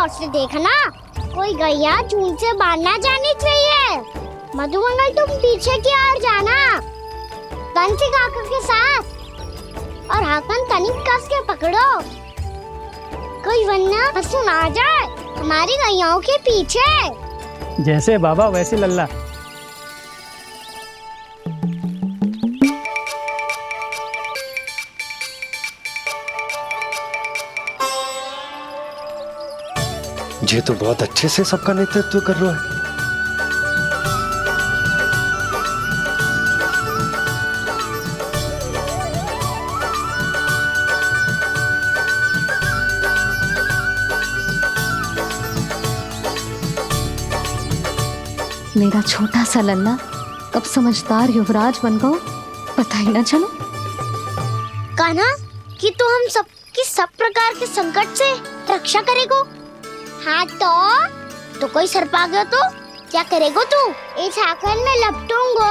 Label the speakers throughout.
Speaker 1: गौर से देखना, कोई गैया झुंड से बाहर ना जानी चाहिए। मधुमंगल तुम पीछे की ओर जाना, बंसी काका के साथ, और हाकन तनिक कस के पकड़ो, कोई वरना पशु ना आ जाए हमारी गैयाओं के पीछे।
Speaker 2: जैसे बाबा वैसे लल्ला।
Speaker 3: ये तो बहुत अच्छे से सबका नेतृत्व कर रहा है।
Speaker 4: मेरा छोटा सा लल्ला कब समझदार युवराज बन गो पता ही ना चलो।
Speaker 1: कान्हा कि तू हम सबकी सब प्रकार के संकट से रक्षा करेगो। हाँ तो कोई सर्प आ गया तो क्या करेगो तू? इस हाकन में लपटूंगो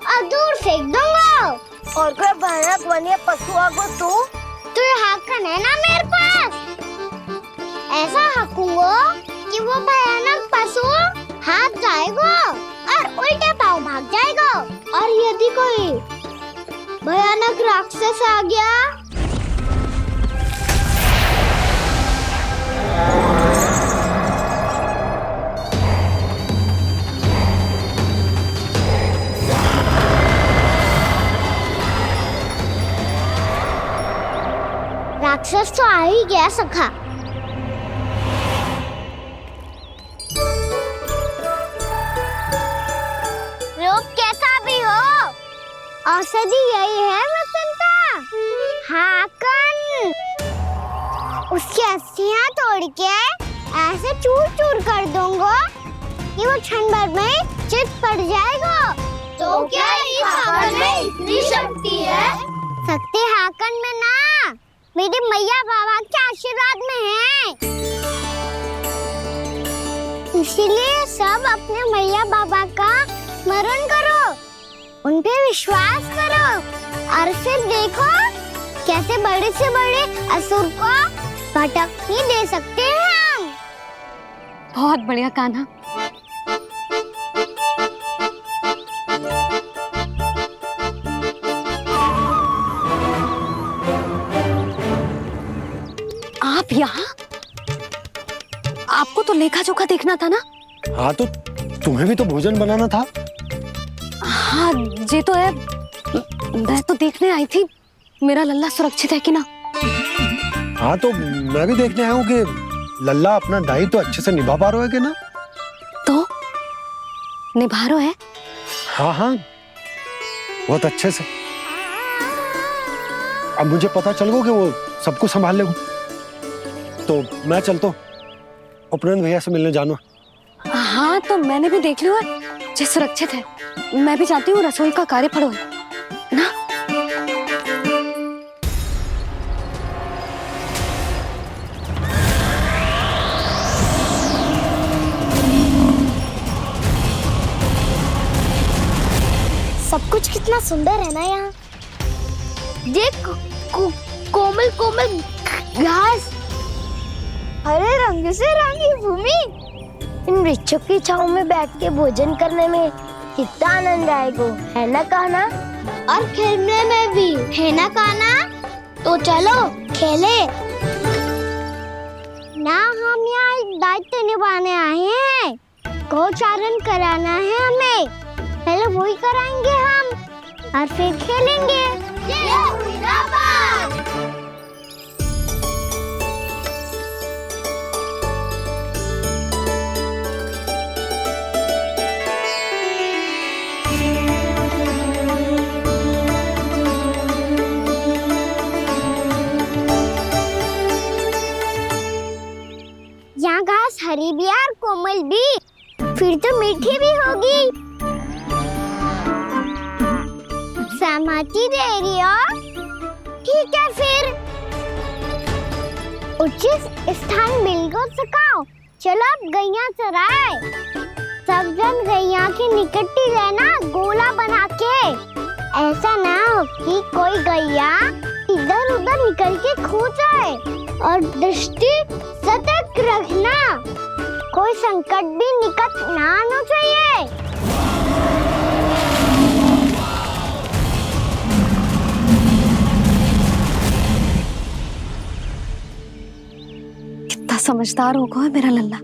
Speaker 1: और दूर फेंक दूंगा।
Speaker 5: और कोई भयानक वन्य पशु आ गो
Speaker 1: तो ये हाकन है ना मेरे पास, ऐसा हाकूंगो कि वो भयानक पशु हाथ जाएगा और उल्टे पाँव भाग जाएगा। और यदि कोई भयानक राक्षस आ गया राक्षस तो आ ही गया सखा। रूप कैसा भी हो, औषधि यही है वसंता। हाकन उसकी अस्थियां तोड़ के ऐसे चूर चूर कर दूंगा कि वो क्षण भर में चित पड़ जाएगा। तो क्या इस हाकन में इतनी शक्ति है? शक्ति हाकन में ना, मेरी मैया बाबा के आशीर्वाद में है। इसीलिए सब अपने मैया बाबा का स्मरण करो, उन पे विश्वास करो, और फिर देखो कैसे बड़े से बड़े असुर को भटकने दे सकते हैं हम।
Speaker 4: बहुत बढ़िया कान्हा। आप यहाँ? आपको तो लेखा जोखा देखना था ना?
Speaker 3: हाँ तो तुम्हें भी तो भोजन बनाना था।
Speaker 4: हाँ ये तो है, मैं तो देखने आई थी मेरा लल्ला सुरक्षित है कि ना।
Speaker 3: हाँ तो मैं भी देखने आया हूँ कि लल्ला अपना दायित्व तो अच्छे से निभा पा रहा है कि ना।
Speaker 4: तो निभा रहा है?
Speaker 3: हाँ हाँ बहुत अच्छे से। अब मुझे पता चल गया कि वो सब कुछ संभाल लेगा, तो मैं चलता हूँ, उपनंद भैया से मिलने जाना।
Speaker 4: हाँ तो मैंने भी देख लिया जो सुरक्षित है। मैं भी चाहती हूँ रसोई का कार्य पड़ो ना।
Speaker 1: सब कुछ कितना सुंदर है ना यहाँ। देख कोमल कोमल घास, हरे रंग से रंगी भूमि। इन वृक्षों की छांव में बैठ के भोजन करने में कितना आनंद आएगा, है ना कान्हा? और खेलने में भी, है ना कान्हा? तो चलो खेले ना। हम यहाँ एक दायित्व निभाने आए हैं, गोचारण कराना है हमें। पहले वही कराएंगे हम और फिर खेलेंगे। ये हुई ना बात। यहाँ घास हरी भी और कोमल भी, फिर तो मीठी भी होगी। सहमति दे रही हो? ठीक है फिर उचित स्थान मिलकर सकाओ। चलो अब गैया चराए। सब जन गैया के निकट ही रहना, गोला बना के। ऐसा ना हो कि कोई गैया इधर उधर निकल के खो जाए और दृष्टि सतर्क रखना, कोई संकट भी निकट ना आना चाहिए।
Speaker 4: कितना समझदार होगा है मेरा लल्ला।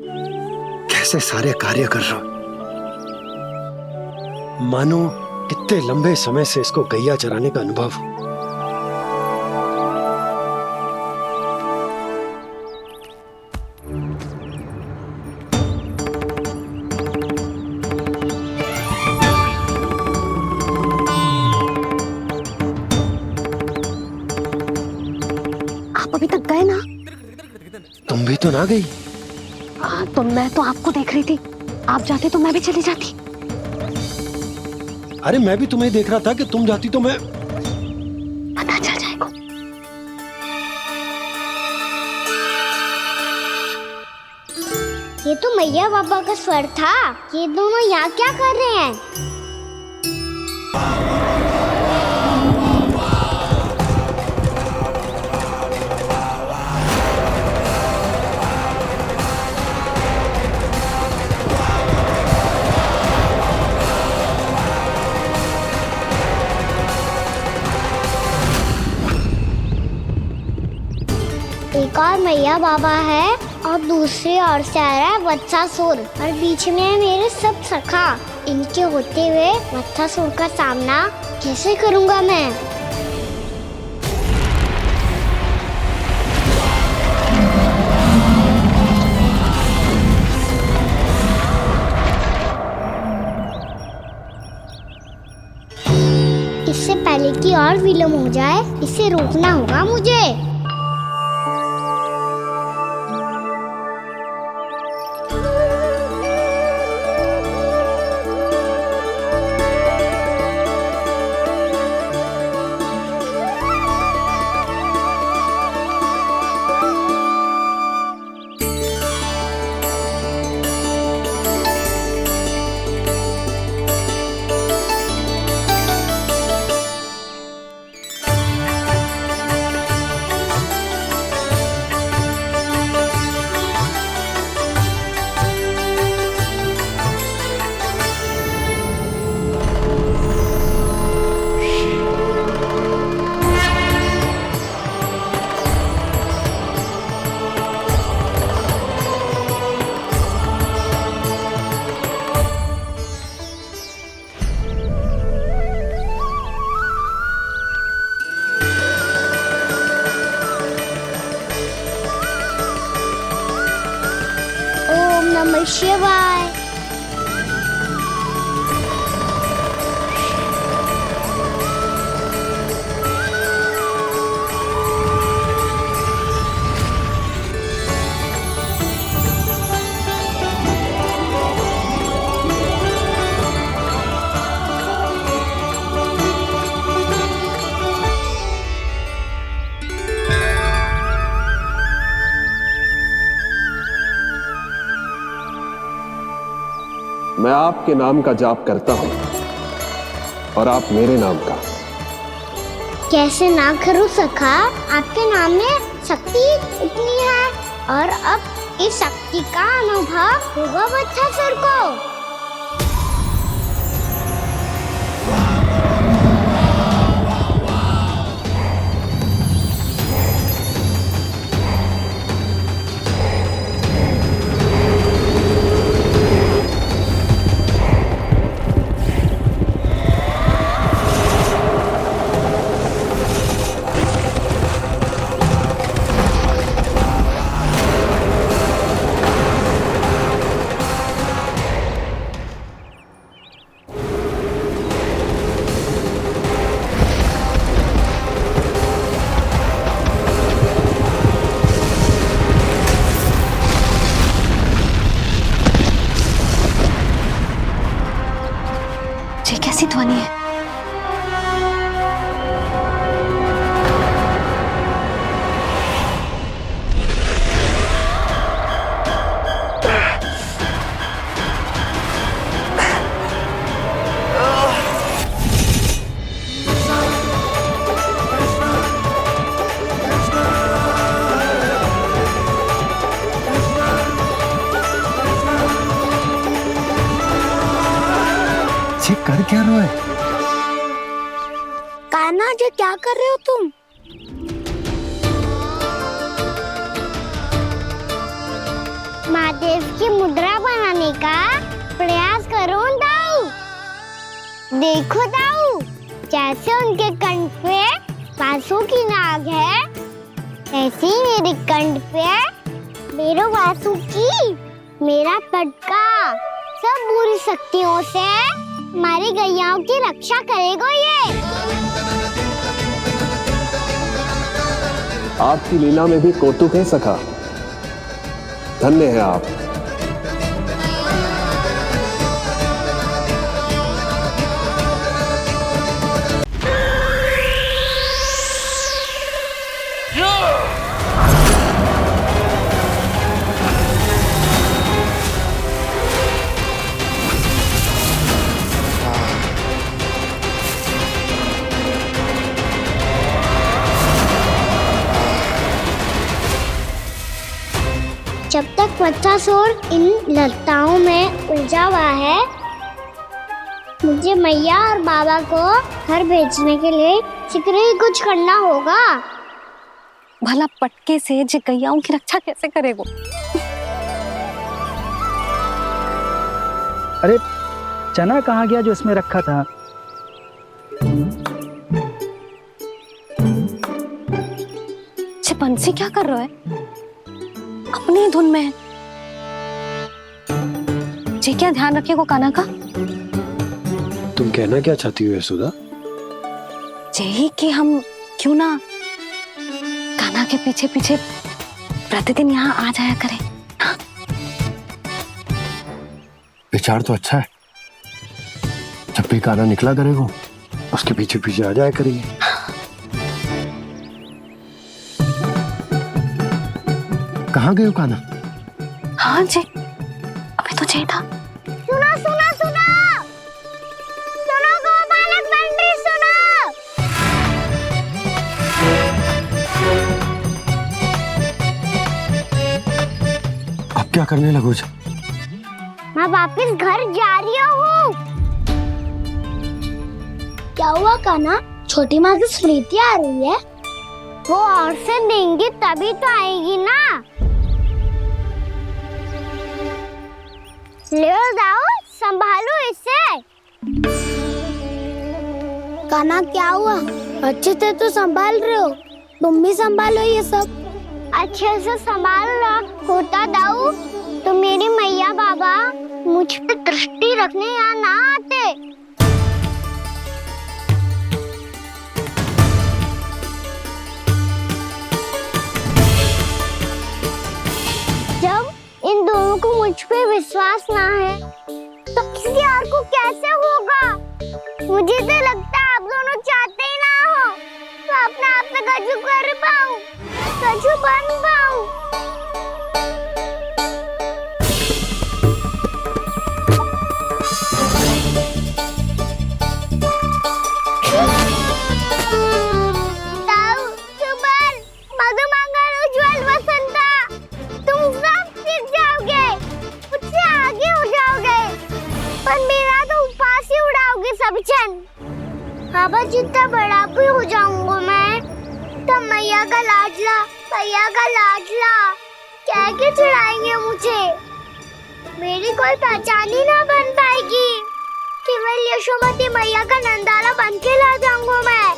Speaker 3: कैसे सारे कार्य कर रहा हूं, मानो कितने लंबे समय से इसको गैया चराने का अनुभव हो।
Speaker 4: आप अभी तक गए ना?
Speaker 3: तुम भी तो ना गई।
Speaker 4: तो मैं तो आपको देख रही थी, आप जाते तो मैं भी चली जाती।
Speaker 3: अरे मैं भी तुम्हें देख रहा था कि तुम जाती तो मैं।
Speaker 4: पता चल जाएगा।
Speaker 1: ये तो मैया बाबा का स्वर था। ये दोनों यहाँ क्या कर रहे हैं? एक और मैया बाबा है और दूसरी ओर से आ रहा है वत्सासुर और बीच में है मेरे सब सखा। इनके होते हुए वत्सासुर का सामना कैसे करूंगा मैं? इससे पहले कि और विलम्ब हो जाए, इसे रोकना होगा मुझे। ओम नमः शिवाय।
Speaker 2: मैं आपके नाम का जाप करता हूं और आप मेरे नाम का।
Speaker 1: कैसे ना करूं सखा, आपके नाम में शक्ति इतनी है और अब इस शक्ति का अनुभव होगा वत्सासुर को।
Speaker 3: कर क्या रहे हो?
Speaker 1: कान्हा जी क्या कर रहे हो तुम? महादेव की मुद्रा बनाने का प्रयास करो दाऊ। देखो दाऊ, जैसे उनके कंठ पे वासु की नाग है, ऐसे ही मेरे कंठ पे मेरे वासु की मेरा पटका सब बुरी शक्तियों से हमारी गैयाओं की रक्षा करेगा ये।
Speaker 2: आपकी लीला में भी कौतुक है सखा। धन्य है आप।
Speaker 1: जब तक बच्चासुर इन लताओं में उलझा हुआ है, मुझे मैया और बाबा को घर भेजने के लिए शीघ्र ही कुछ करना होगा।
Speaker 4: भला पटके से गैयाओं की रक्षा कैसे करेगो?
Speaker 6: अरे चना कहाँ गया जो इसमें रखा था?
Speaker 4: बंसी क्या कर रहा है? अपनी धुन में है। जी क्या ध्यान रखिएगा कान्हा का।
Speaker 3: तुम कहना क्या चाहती हो यशोदा?
Speaker 4: यही कि हम क्यों ना कान्हा के पीछे पीछे प्रतिदिन यहाँ आ जाया करें। हाँ?
Speaker 3: विचार तो अच्छा है। जब भी कान्हा निकला करेगा उसके पीछे पीछे आ जाया करेंगे। कहाँ गए हो कान्हा?
Speaker 4: हाँ जी, अभी तो चाहिए था।
Speaker 1: सुनो सुनो सुनो सुनो गोपालक बंटी सुनो।
Speaker 3: अब क्या करने लगो?
Speaker 1: मैं वापस घर जा रही हूँ। क्या हुआ कान्हा? छोटी माँ की स्मृति आ रही है। वो और से देंगी तभी तो आएगी ना। ले जाओ, संभालो इसे। कान्हा क्या हुआ? अच्छे से तो संभाल रहे हो, तुम भी संभालो ये सब। अच्छे से संभाल लो होता दाऊ तो मेरी मैया बाबा मुझ पे दृष्टि रखने यहाँ ना आते। जब इन दोनों को मुझ पे विश्वास ना है तो किसी और को कैसे होगा? मुझे तो लगता है आप दोनों चाहते ही ना हो तो अपने आप से गजू कर पाऊं, गजू बन पाऊं। बाबा जितना बड़ा भी हो जाऊंगा मैं तब मैया का लाडला कह के चिढ़ाएंगे मुझे। मेरी कोई पहचान ही ना बन पाएगी। केवल यशोमती मैया का नंदाला बन के ला जाऊंगा मैं।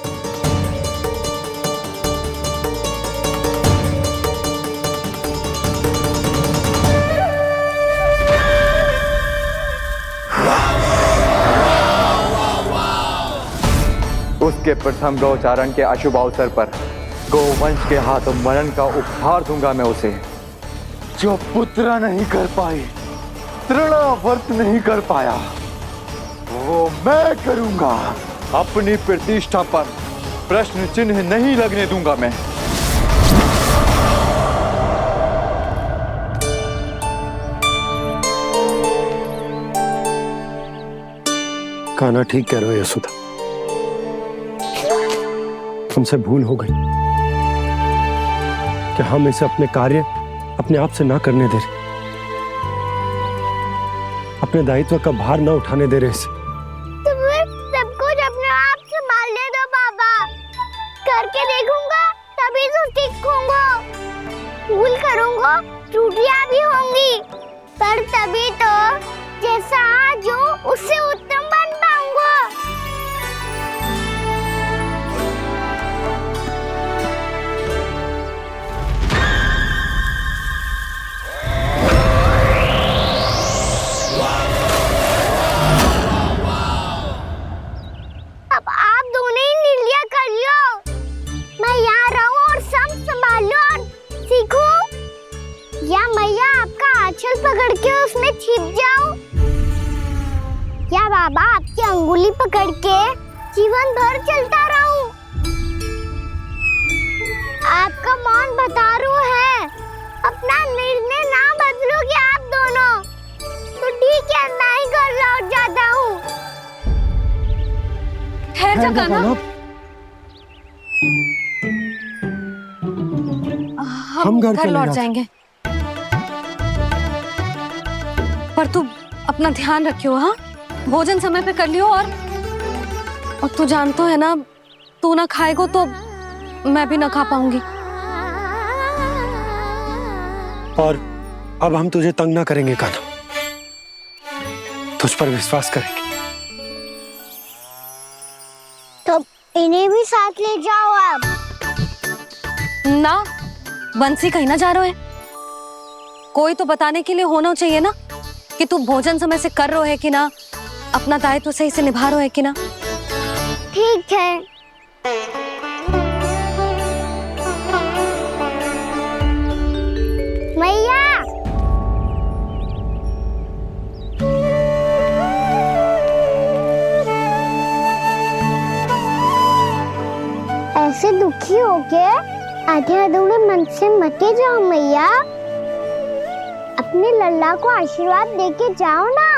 Speaker 7: उसके प्रथम गौचारण के अशुभ अवसर पर गोवंश के हाथों मरण का उपहार दूंगा मैं उसे। जो पुत्र नहीं कर पाई, तृणावर्त नहीं कर पाया, वो मैं करूंगा। अपनी प्रतिष्ठा पर प्रश्न चिन्ह नहीं लगने दूंगा मैं।
Speaker 3: कान्हा ठीक कह रहे हो यशोदा, हमसे भूल हो गई कि हम इसे अपने कार्य अपने आप से ना करने दे रहे, अपने दायित्व का भार ना उठाने दे रहे इसे।
Speaker 1: तुम करके देखूंगा तभी तो सीखूंगा। भूल करूंगा, त्रुटियां भी होंगी, पर तभी तो जैसा आज हूँ उससे उत्तम बन पाऊंगा। अब आप दोनों ही निर्णय कर लो। मैं यहाँ रहूं और सब संभालूं और सीखूं, या मैया आपका आंचल पकड़ के उसमें छिप जाऊं, या बाबा आपकी अंगुली पकड़ के जीवन भर चलता रहूं। आपका मौन बतारू है, अपना निर्णय ना बदलोगे आप दोनों तो ठीक है, मैं ही घर लौट जाता हूँ।
Speaker 4: ठहर जा कान्हा, हम घर लौट जाएंगे, पर तू अपना ध्यान रखियो। हाँ, भोजन समय पे कर लियो। और तू जानतो है ना, तू ना खाएगो तो मैं भी ना खा पाऊंगी।
Speaker 3: और अब हम तुझे तंग ना करेंगे कान्हा, तुझ पर विश्वास करेंगे।
Speaker 1: तो इन्हें भी साथ ले जाओ आप।
Speaker 4: ना, बंसी कहीं ना जा रहे है, कोई तो बताने के लिए होना चाहिए ना कि तू भोजन समय से कर रहे है कि ना, अपना दायित्व सही से निभा रहे है कि ना।
Speaker 1: ठीक है। मैया, ऐसे दुखी हो के आधे अधूरे मन से मत जाओ मैया, अपने लल्ला को आशीर्वाद देके जाओ ना।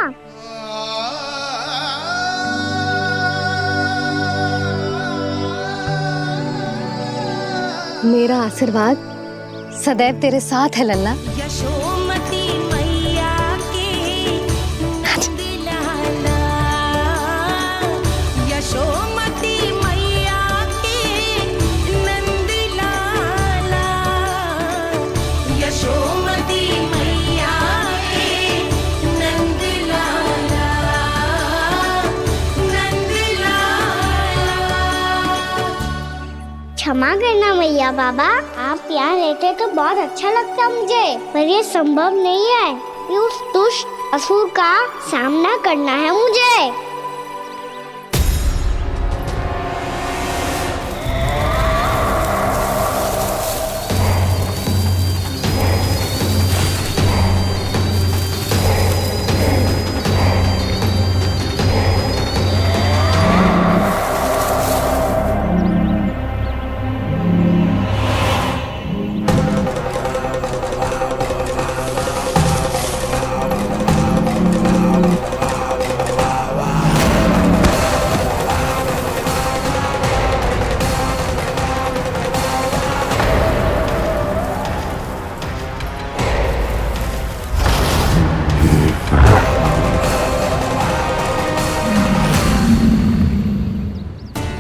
Speaker 4: मेरा आशीर्वाद सदैव तेरे साथ है लल्ला।
Speaker 8: यशोमती मैया के नंद लाला, यशोमती मैया के नंद लाला, यशोमती मैया के नंद लाला, नंद लाला।
Speaker 1: क्षमा करना मैया बाबा, आप यहाँ रहते तो बहुत अच्छा लगता मुझे, पर ये संभव नहीं है कि उस दुष्ट असुर का सामना करना है मुझे।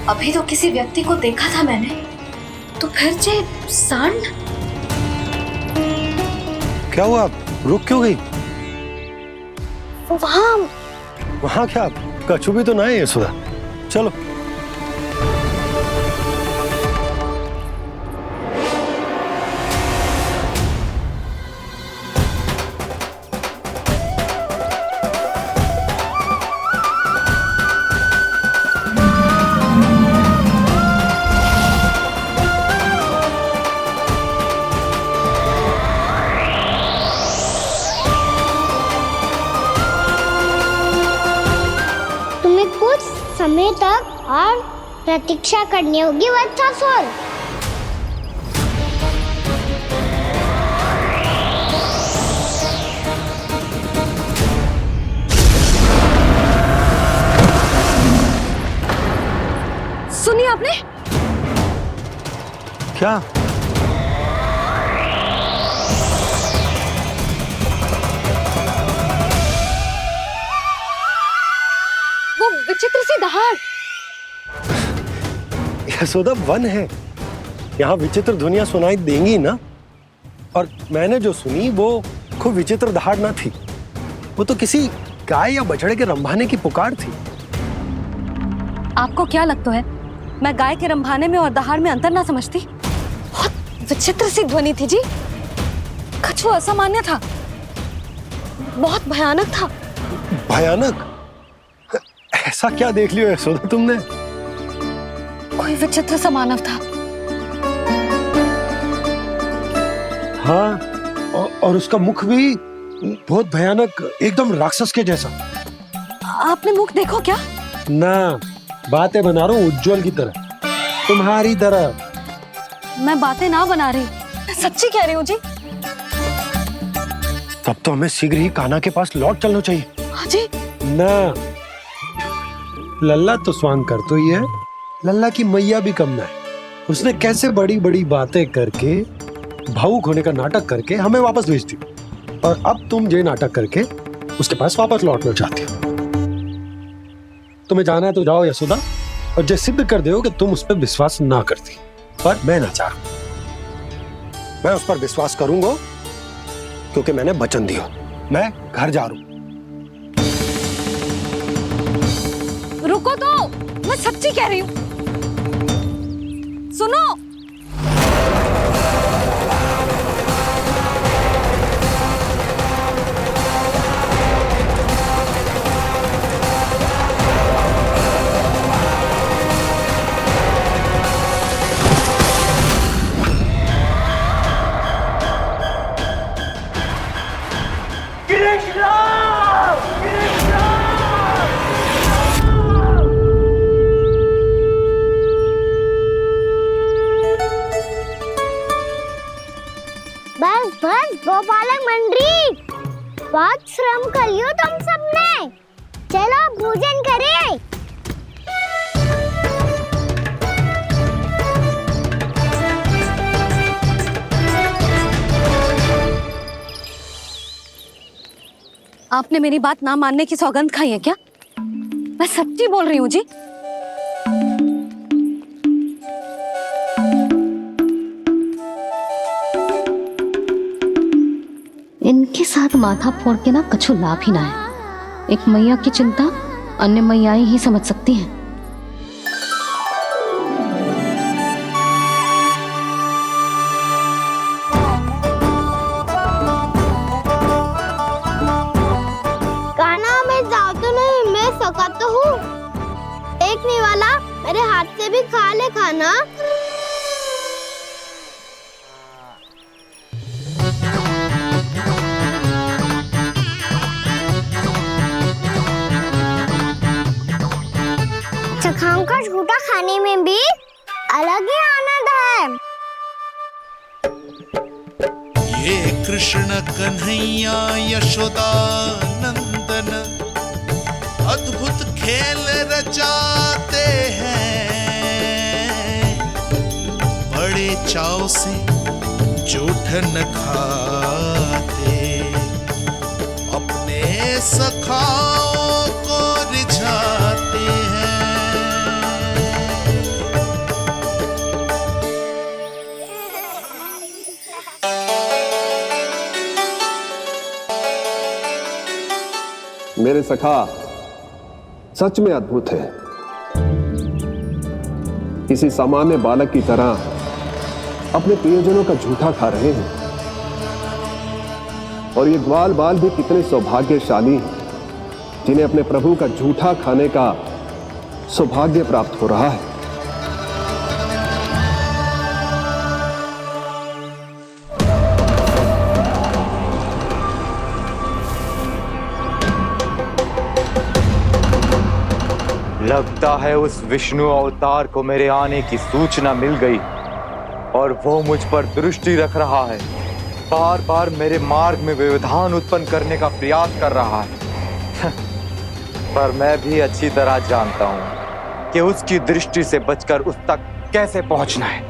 Speaker 4: अभी तो किसी व्यक्ति को देखा था मैंने, तो फिर से सांड।
Speaker 3: क्या हुआ, रुक क्यों गई? वहाँ क्या, कछु भी तो ना है यशोदा, चलो।
Speaker 1: समय तक और प्रतीक्षा करनी होगी वत्सासुर।
Speaker 4: सुनिए आपने
Speaker 3: क्या?
Speaker 4: वो विचित्र सी दहाड़।
Speaker 3: यशोदा वन है, यहाँ विचित्र ध्वनियां सुनाई देंगी ना। और मैंने जो सुनी वो खूब विचित्र दहाड़ ना थी, वो तो किसी गाय या बछड़े के रंभाने की पुकार थी।
Speaker 4: आपको क्या लगता है मैं गाय के रंभाने में और दहाड़ में अंतर ना समझती? बहुत विचित्र सी ध्वनि थी जी, कुछ वो असामान्य था, बहुत भयानक था।
Speaker 3: भयानक? ऐसा क्या देख लियो यशोदा तुमने?
Speaker 4: कोई विचित्र सा मानव था।
Speaker 3: हाँ, और उसका मुख भी बहुत भयानक, एकदम राक्षस के जैसा।
Speaker 4: आपने मुख देखो क्या?
Speaker 3: ना, बातें बना रहा हूँ उज्जवल की तरह, तुम्हारी तरह।
Speaker 4: मैं बातें ना बना रही, मैं सच्ची कह रही हूँ जी।
Speaker 3: तब तो हमें शीघ्र ही कान्हा के पास लौट चलना चाहिए।
Speaker 4: हाँ जी।
Speaker 3: ना, लल्ला तो स्वांग कर तो ही है, लल्ला की मैया भी कम ना है। उसने कैसे बड़ी बड़ी बातें करके, भावुक होने का नाटक करके हमें वापस भेज दी, और अब तुम ये नाटक करके उसके पास वापस लौटना चाहती हो। तुम्हें जाना है तो जाओ यशोदा, और जो सिद्ध कर दो कि तुम उस पर विश्वास ना करती। पर मैं ना चाह, मैं उस पर विश्वास करूंगा क्योंकि मैंने वचन दिया। मैं घर जा रहा हूं।
Speaker 4: रुको तो, मैं सच्ची कह रही हूँ। सुनो,
Speaker 1: बस बस गोपालक मंडली, बहुत श्रम कर लियो तुम सबने। चलो भोजन करें।
Speaker 4: आपने मेरी बात ना मानने की सौगंध खाई है क्या? मैं सच्ची बोल रही हूँ जी। इनके साथ माथा फोड़ के ना कछु लाभ ही ना है। एक मैया की चिंता अन्य मैयाएं ही समझ सकती हैं।
Speaker 1: कान्हा मैं जाओ तो नहीं, मैं सका तो हूँ। देखने वाला मेरे हाथ से भी खा ले खाना। चखाओं का झूठा खाने में भी अलग ही आनंद है।
Speaker 9: ये कृष्ण कन्हैया यशोदा नंदन अद्भुत खेल रचाते हैं, बड़े चाव से जूठन खाते, अपने सखाओं को रिझाते हैं।
Speaker 2: मेरे सखा सच में अद्भुत है। किसी सामान्य बालक की तरह अपने प्रियजनों का झूठा खा रहे हैं, और ये ग्वाल बाल भी कितने सौभाग्यशाली हैं जिन्हें अपने प्रभु का झूठा खाने का सौभाग्य प्राप्त हो रहा है।
Speaker 7: लगता है उस विष्णु अवतार को मेरे आने की सूचना मिल गई और वो मुझ पर दृष्टि रख रहा है। बार बार मेरे मार्ग में व्यवधान उत्पन्न करने का प्रयास कर रहा है। पर मैं भी अच्छी तरह जानता हूं कि उसकी दृष्टि से बचकर उस तक कैसे पहुंचना है।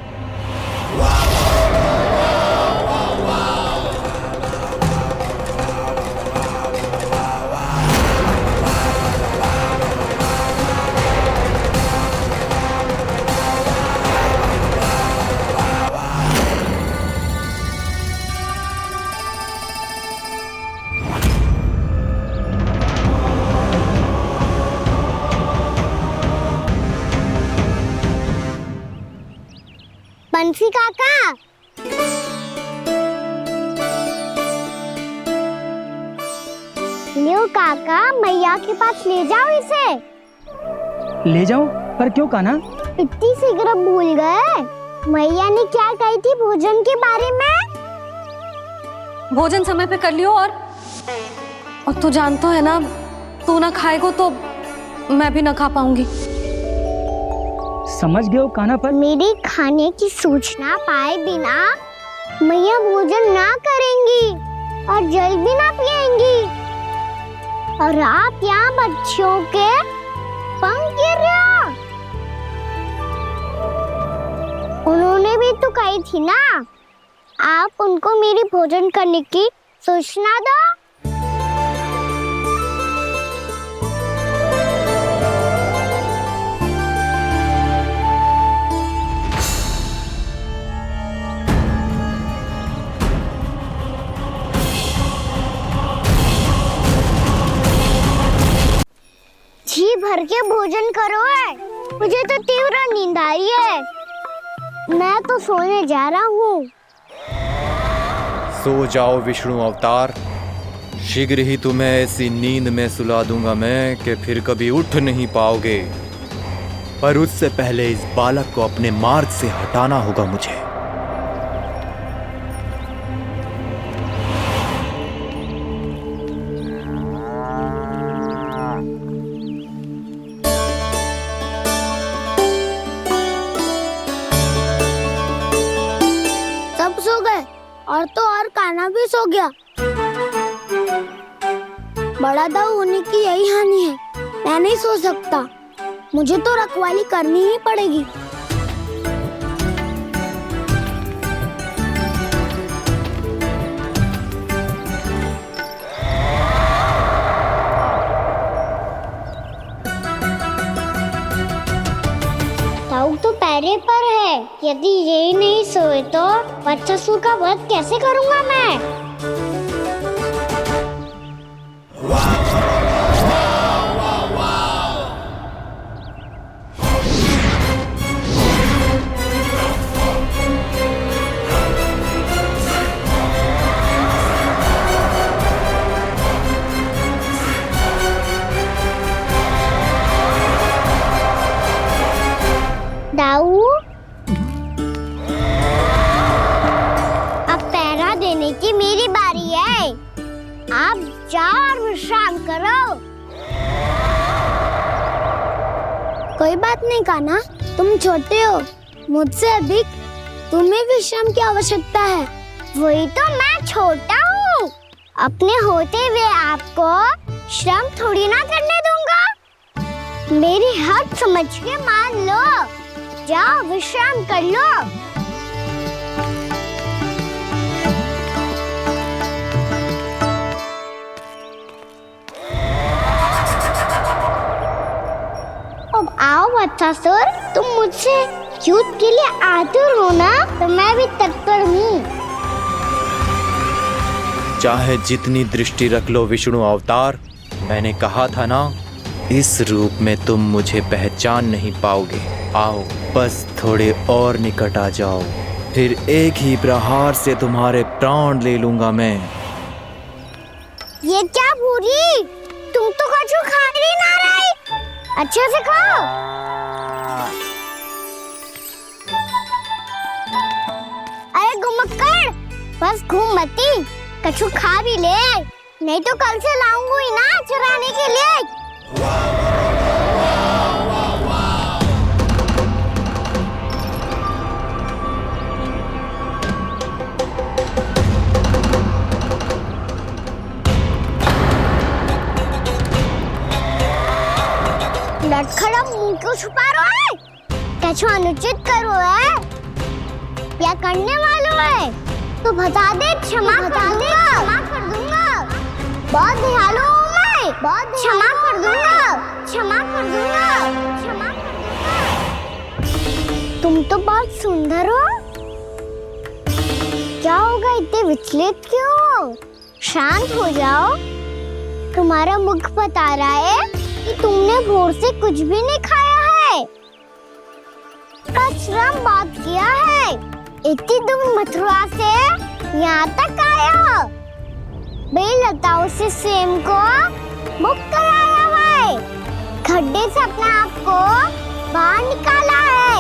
Speaker 1: बंसी काका। लियो काका, मैया के पास ले जाओ इसे।
Speaker 6: ले जाऊं? पर क्यों कान्हा?
Speaker 1: इतनी शीघ्र भूल गए? मैया ने क्या कही थी भोजन के बारे में?
Speaker 4: भोजन समय पे कर लियो। और तू जानता है ना, तू ना खाएगो तो मैं भी ना खा पाऊंगी।
Speaker 6: समझ गए हो कान्हा? पर
Speaker 1: मेरे खाने की सूचना पाए बिना मैया भोजन ना करेंगी और जल भी ना पिएंगी। और आप यहाँ बच्चों के पंख गिर रहे हो। उन्होंने भी तो कही थी ना, आप उनको मेरी भोजन करने की सूचना दो। जी भर के भोजन करो है, मुझे तो तीव्र नींद आ रही है। मैं तो सोने जा रहा हूँ।
Speaker 7: सो जाओ विष्णु अवतार, शीघ्र ही तुम्हें ऐसी नींद में सुला दूंगा मैं कि फिर कभी उठ नहीं पाओगे। पर उससे पहले इस बालक को अपने मार्ग से हटाना होगा मुझे।
Speaker 1: सब सो गए और तो और कान्हा भी सो गया। बड़ा दाऊ होने की यही हानि है। मैं नहीं सो सकता, मुझे तो रखवाली करनी ही पड़ेगी। दाऊ तो पैरे पर है। यदि यही नहीं सोए तो बच्चासुर का वध कैसे करूंगा मैं? दाऊ, अब पहरा देने की मेरी बारी है। आप जाओ और विश्राम करो। कोई बात नहीं कान्हा, तुम छोटे हो, मुझसे अधिक तुम्हें विश्राम की आवश्यकता है। वही तो मैं छोटा हूँ, अपने होते हुए आपको श्रम थोड़ी ना करने दूंगा। मेरी हद समझ के मान लो। जाओ विश्राम कर लो। अब आओ बच्चासुर, तुम मुझसे युद्ध के लिए आतुर हो ना, तो मैं भी तत्पर हूँ।
Speaker 7: चाहे जितनी दृष्टि रख लो विष्णु अवतार, मैंने कहा था ना, इस रूप में तुम मुझे पहचान नहीं पाओगे। आओ बस थोड़े और निकट आ जाओ, फिर एक ही प्रहार से तुम्हारे प्राण ले लूंगा मैं।
Speaker 1: ये क्या भूरी, तुम तो कछु खा ही ना रही। अच्छे से खाओ। अरे घुमक्कड़, बस घूम मती, कछु खा भी ले, नहीं तो कल से लाऊंगी ना चुराने के लिए। लटखड़ा मुंह क्यों छुपा रहा है? कछु अनुचित करो है या करने वालों है तो बता दे, क्षमा कर दूंगा। बहुत दयालु हूँ मैं, बहुत क्षमा कर दूंगा। तुम तो बहुत सुंदर हो। क्या होगा, इतने विचलित क्यों हो? शांत हो जाओ। तुम्हारा मुख बता रहा है कि तुमने भोर से कुछ भी नहीं खाया है, बस श्रम बहुत किया है। इतनी दूर मथुरा से यहाँ तक आए हो? बेलताओं से सेम को बुक कराया हुआ है, खड्डे से अपने आप को बाहर निकाला है।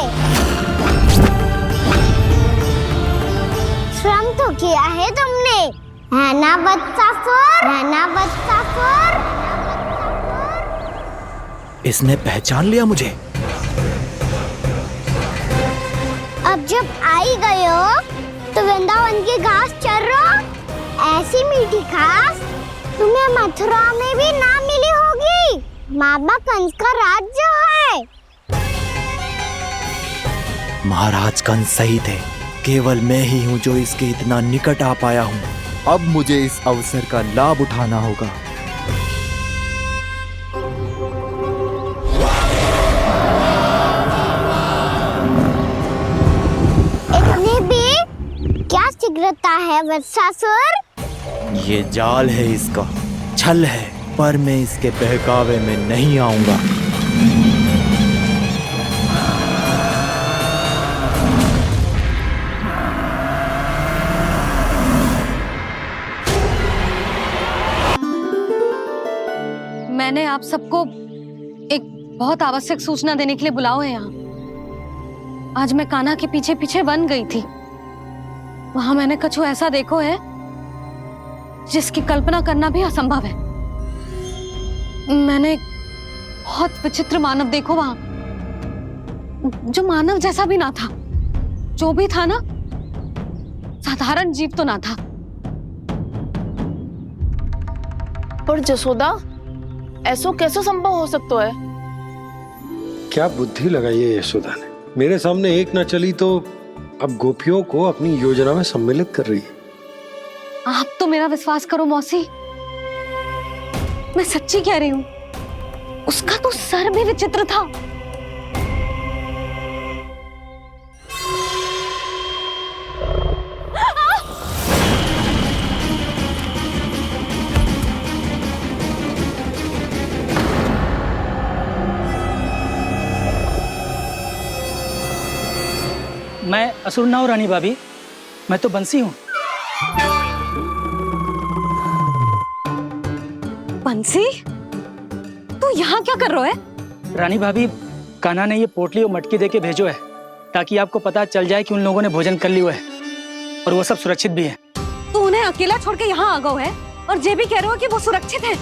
Speaker 1: श्रम तो किया है तुमने, है ना बत्सासुर? है ना बत्सासुर?
Speaker 10: इसने पहचान लिया मुझे।
Speaker 1: अब जब आई गए हो तो वृंदावन की घास चर रहो। ऐसी मीठी घास तुम्हें मथुरा में भी ना मिली होगी। मामा कंस का राज्य है।
Speaker 10: महाराज कंस सही थे, केवल मैं ही हूँ जो इसके इतना निकट आ पाया हूँ। अब मुझे इस अवसर का लाभ उठाना होगा।
Speaker 1: इतने भी क्या शीघ्रता है वत्सासुर?
Speaker 10: ये जाल है इसका, छल है, पर मैं इसके बहकावे में नहीं आऊंगा।
Speaker 4: मैंने आप सबको एक बहुत आवश्यक सूचना देने के लिए बुलाओ है यहाँ। आज मैं कान्हा के पीछे पीछे वन गई थी। वहां मैंने कछु ऐसा देखो है जिसकी कल्पना करना भी असंभव है। मैंने एक बहुत विचित्र मानव देखो वहां, जो मानव जैसा भी ना था। जो भी था ना, साधारण जीव तो ना था।
Speaker 11: पर जसोदा, ऐसो कैसे संभव हो सकता है?
Speaker 3: क्या बुद्धि लगाई है यशोदा ने। मेरे सामने एक ना चली तो अब गोपियों को अपनी योजना में सम्मिलित कर रही है।
Speaker 4: आप तो मेरा विश्वास करो मौसी, मैं सच्ची कह रही हूं। उसका तो सर भी विचित्र था।
Speaker 6: मैं असुर ना हूं रानी भाभी, मैं तो बंसी हूँ।
Speaker 4: बंसी, तू यहाँ क्या कर रहा है?
Speaker 6: रानी भाभी, कान्हा ने ये पोटली और मटकी देके भेजो है ताकि आपको पता चल जाए कि उन लोगों ने भोजन कर लिया है और वो सब सुरक्षित भी है।
Speaker 4: तू उन्हें अकेला छोड़ के यहाँ आ गया है और ये भी कह रहे हो कि वो सुरक्षित है।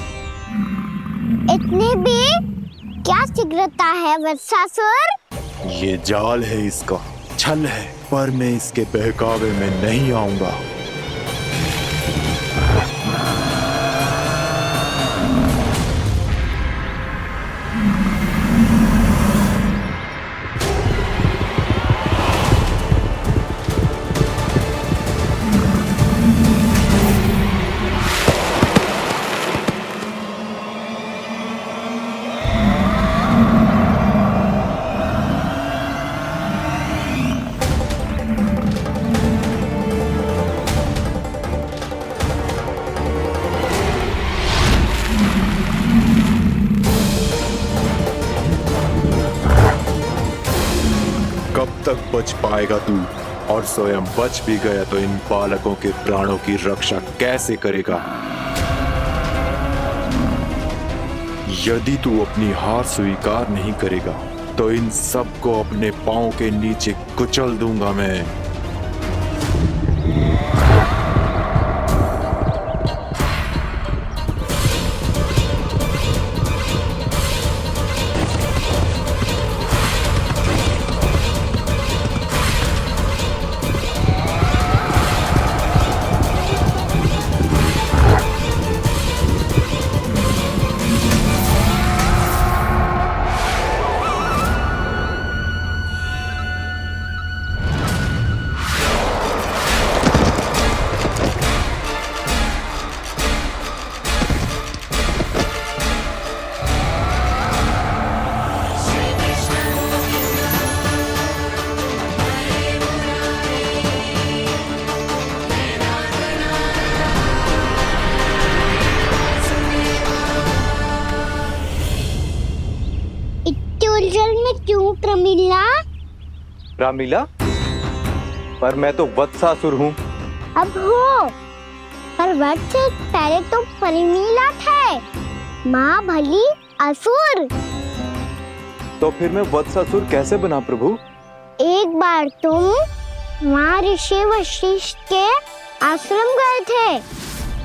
Speaker 1: इतने भी क्या शीघ्रता है वत्सासुर?
Speaker 10: ये जाल है इसका, छल है, पर मैं इसके बहकावे में नहीं आऊंगा।
Speaker 12: तक बच पाएगा तू, और स्वयं बच भी गया तो इन बालकों के प्राणों की रक्षा कैसे करेगा? यदि तू अपनी हार स्वीकार नहीं करेगा तो इन सबको अपने पांव के नीचे कुचल दूंगा मैं।
Speaker 1: उलझन में क्यों प्रमिला?
Speaker 7: रामलीला, पर मैं तो वत्सासुर हूँ।
Speaker 1: अब हो, पर वट से पहले तो परिमीला थे, माँ भली असुर।
Speaker 7: तो फिर मैं वत्सासुर कैसे बना प्रभु?
Speaker 1: एक बार तुम वहाँ ऋषि वशिष्ठ के आश्रम गए थे।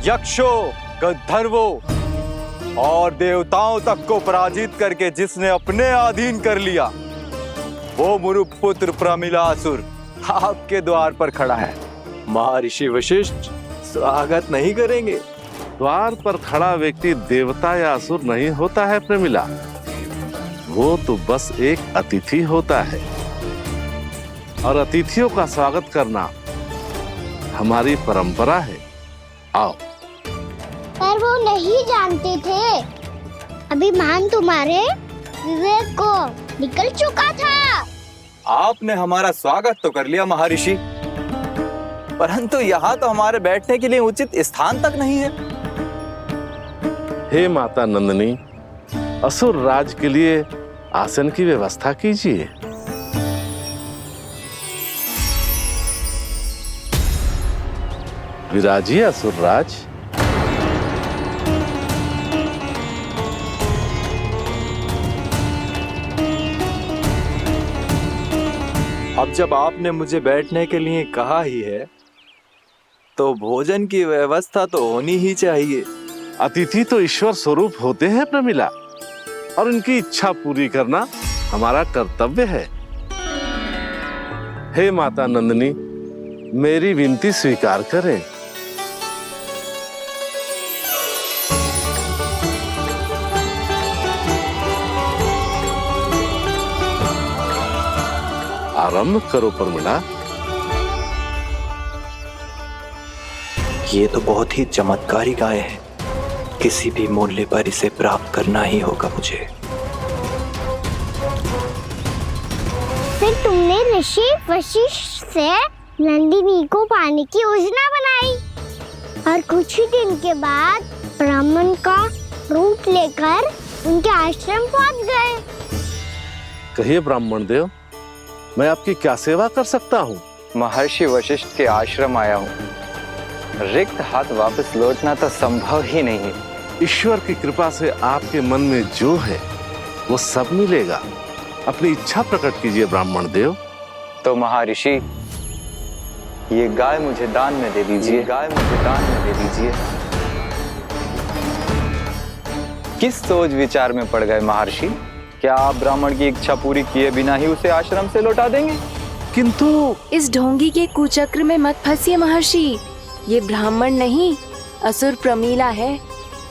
Speaker 7: यक्षो, गंधर्वों और देवताओं तक को पराजित करके जिसने अपने अधीन कर लिया, वो मुरुपुत्र प्रमिलासुर आपके द्वार पर खड़ा है। महर्षि वशिष्ठ स्वागत नहीं करेंगे?
Speaker 13: द्वार पर खड़ा व्यक्ति देवता या असुर नहीं होता है प्रमिला, वो तो बस एक अतिथि होता है, और अतिथियों का स्वागत करना हमारी परंपरा है। आओ।
Speaker 1: पर वो नहीं जानते थे, अभिमान तुम्हारे विवेक को निकल चुका था।
Speaker 7: आपने हमारा स्वागत तो कर लिया महर्षि, परंतु यहाँ तो हमारे बैठने के लिए उचित स्थान तक नहीं है।
Speaker 13: हे माता नंदिनी, असुर राज के लिए आसन की व्यवस्था कीजिए। विराजिए असुर राज।
Speaker 7: अब जब आपने मुझे बैठने के लिए कहा ही है, तो भोजन की व्यवस्था तो होनी ही चाहिए।
Speaker 13: अतिथि तो ईश्वर स्वरूप होते हैं प्रमिला, और उनकी इच्छा पूरी करना हमारा कर्तव्य है। हे माता नंदिनी, मेरी विनती स्वीकार करें। आरंभ करो प्रमिला।
Speaker 10: ये तो बहुत ही चमत्कारी गाय है, किसी भी मूल्य पर इसे प्राप्त करना ही होगा मुझे।
Speaker 1: फिर तुमने ऋषि वशिष्ठ से नंदिनी को पाने की योजना बनाई, और कुछ ही दिन के बाद ब्राह्मण का रूप लेकर उनके आश्रम पहुंच गए।
Speaker 13: कहिए ब्राह्मण देव, मैं आपकी क्या सेवा कर सकता हूँ?
Speaker 7: महर्षि वशिष्ठ के आश्रम आया हूँ, रिक्त हाथ वापस लौटना तो संभव ही नहीं है।
Speaker 13: ईश्वर की कृपा से आपके मन में जो है वो सब मिलेगा। अपनी इच्छा प्रकट कीजिए ब्राह्मण देव।
Speaker 7: तो महर्षि, ये गाय मुझे दान में दे दीजिए। गाय मुझे दान में दे दीजिए। किस सोच विचार में पड़ गए महर्षि? क्या आप ब्राह्मण की इच्छा पूरी किए बिना ही उसे आश्रम से लौटा देंगे?
Speaker 13: किंतु
Speaker 14: इस ढोंगी के कुचक्र में मत फंसिए महर्षि। ये ब्राह्मण नहीं, असुर प्रमीला है,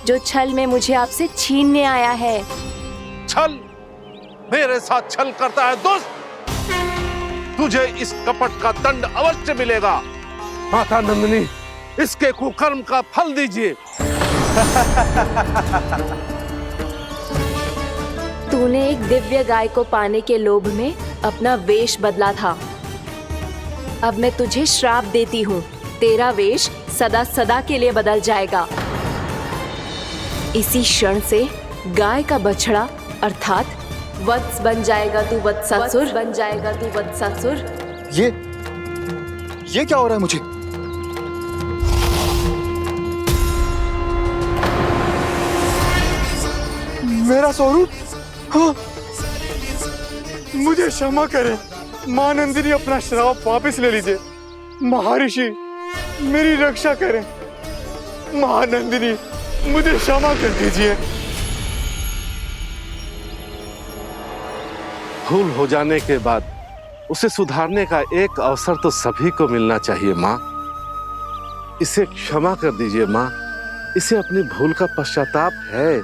Speaker 14: जो छल में मुझे आपसे छीनने आया है।
Speaker 13: छल? मेरे साथ छल करता है दुष्ट? तुझे इस कपट का दंड अवश्य मिलेगा। माता नंदिनी, इसके कुकर्म का फल दीजिए।
Speaker 14: तूने एक दिव्य गाय को पाने के लोभ में अपना वेश बदला था। अब मैं तुझे श्राप देती हूँ, तेरा वेश सदा सदा के लिए बदल जाएगा। इसी क्षण से गाय का बछड़ा अर्थात वत्स बन जाएगा तू वत्सासुर। बन जाएगा तू वत्सासुर।
Speaker 10: ये क्या हो रहा है मुझे?
Speaker 7: मेरा स्वरूप? हाँ। मुझे क्षमा करें मां नंदिनी, अपना श्राप वापस ले लीजिए। महर्षि, मेरी रक्षा करें। मां नंदिनी, मुझे क्षमा कर दीजिए।
Speaker 13: भूल हो जाने के बाद उसे सुधारने का एक अवसर तो सभी को मिलना चाहिए माँ। इसे क्षमा कर दीजिए माँ, इसे अपनी भूल का पश्चाताप है।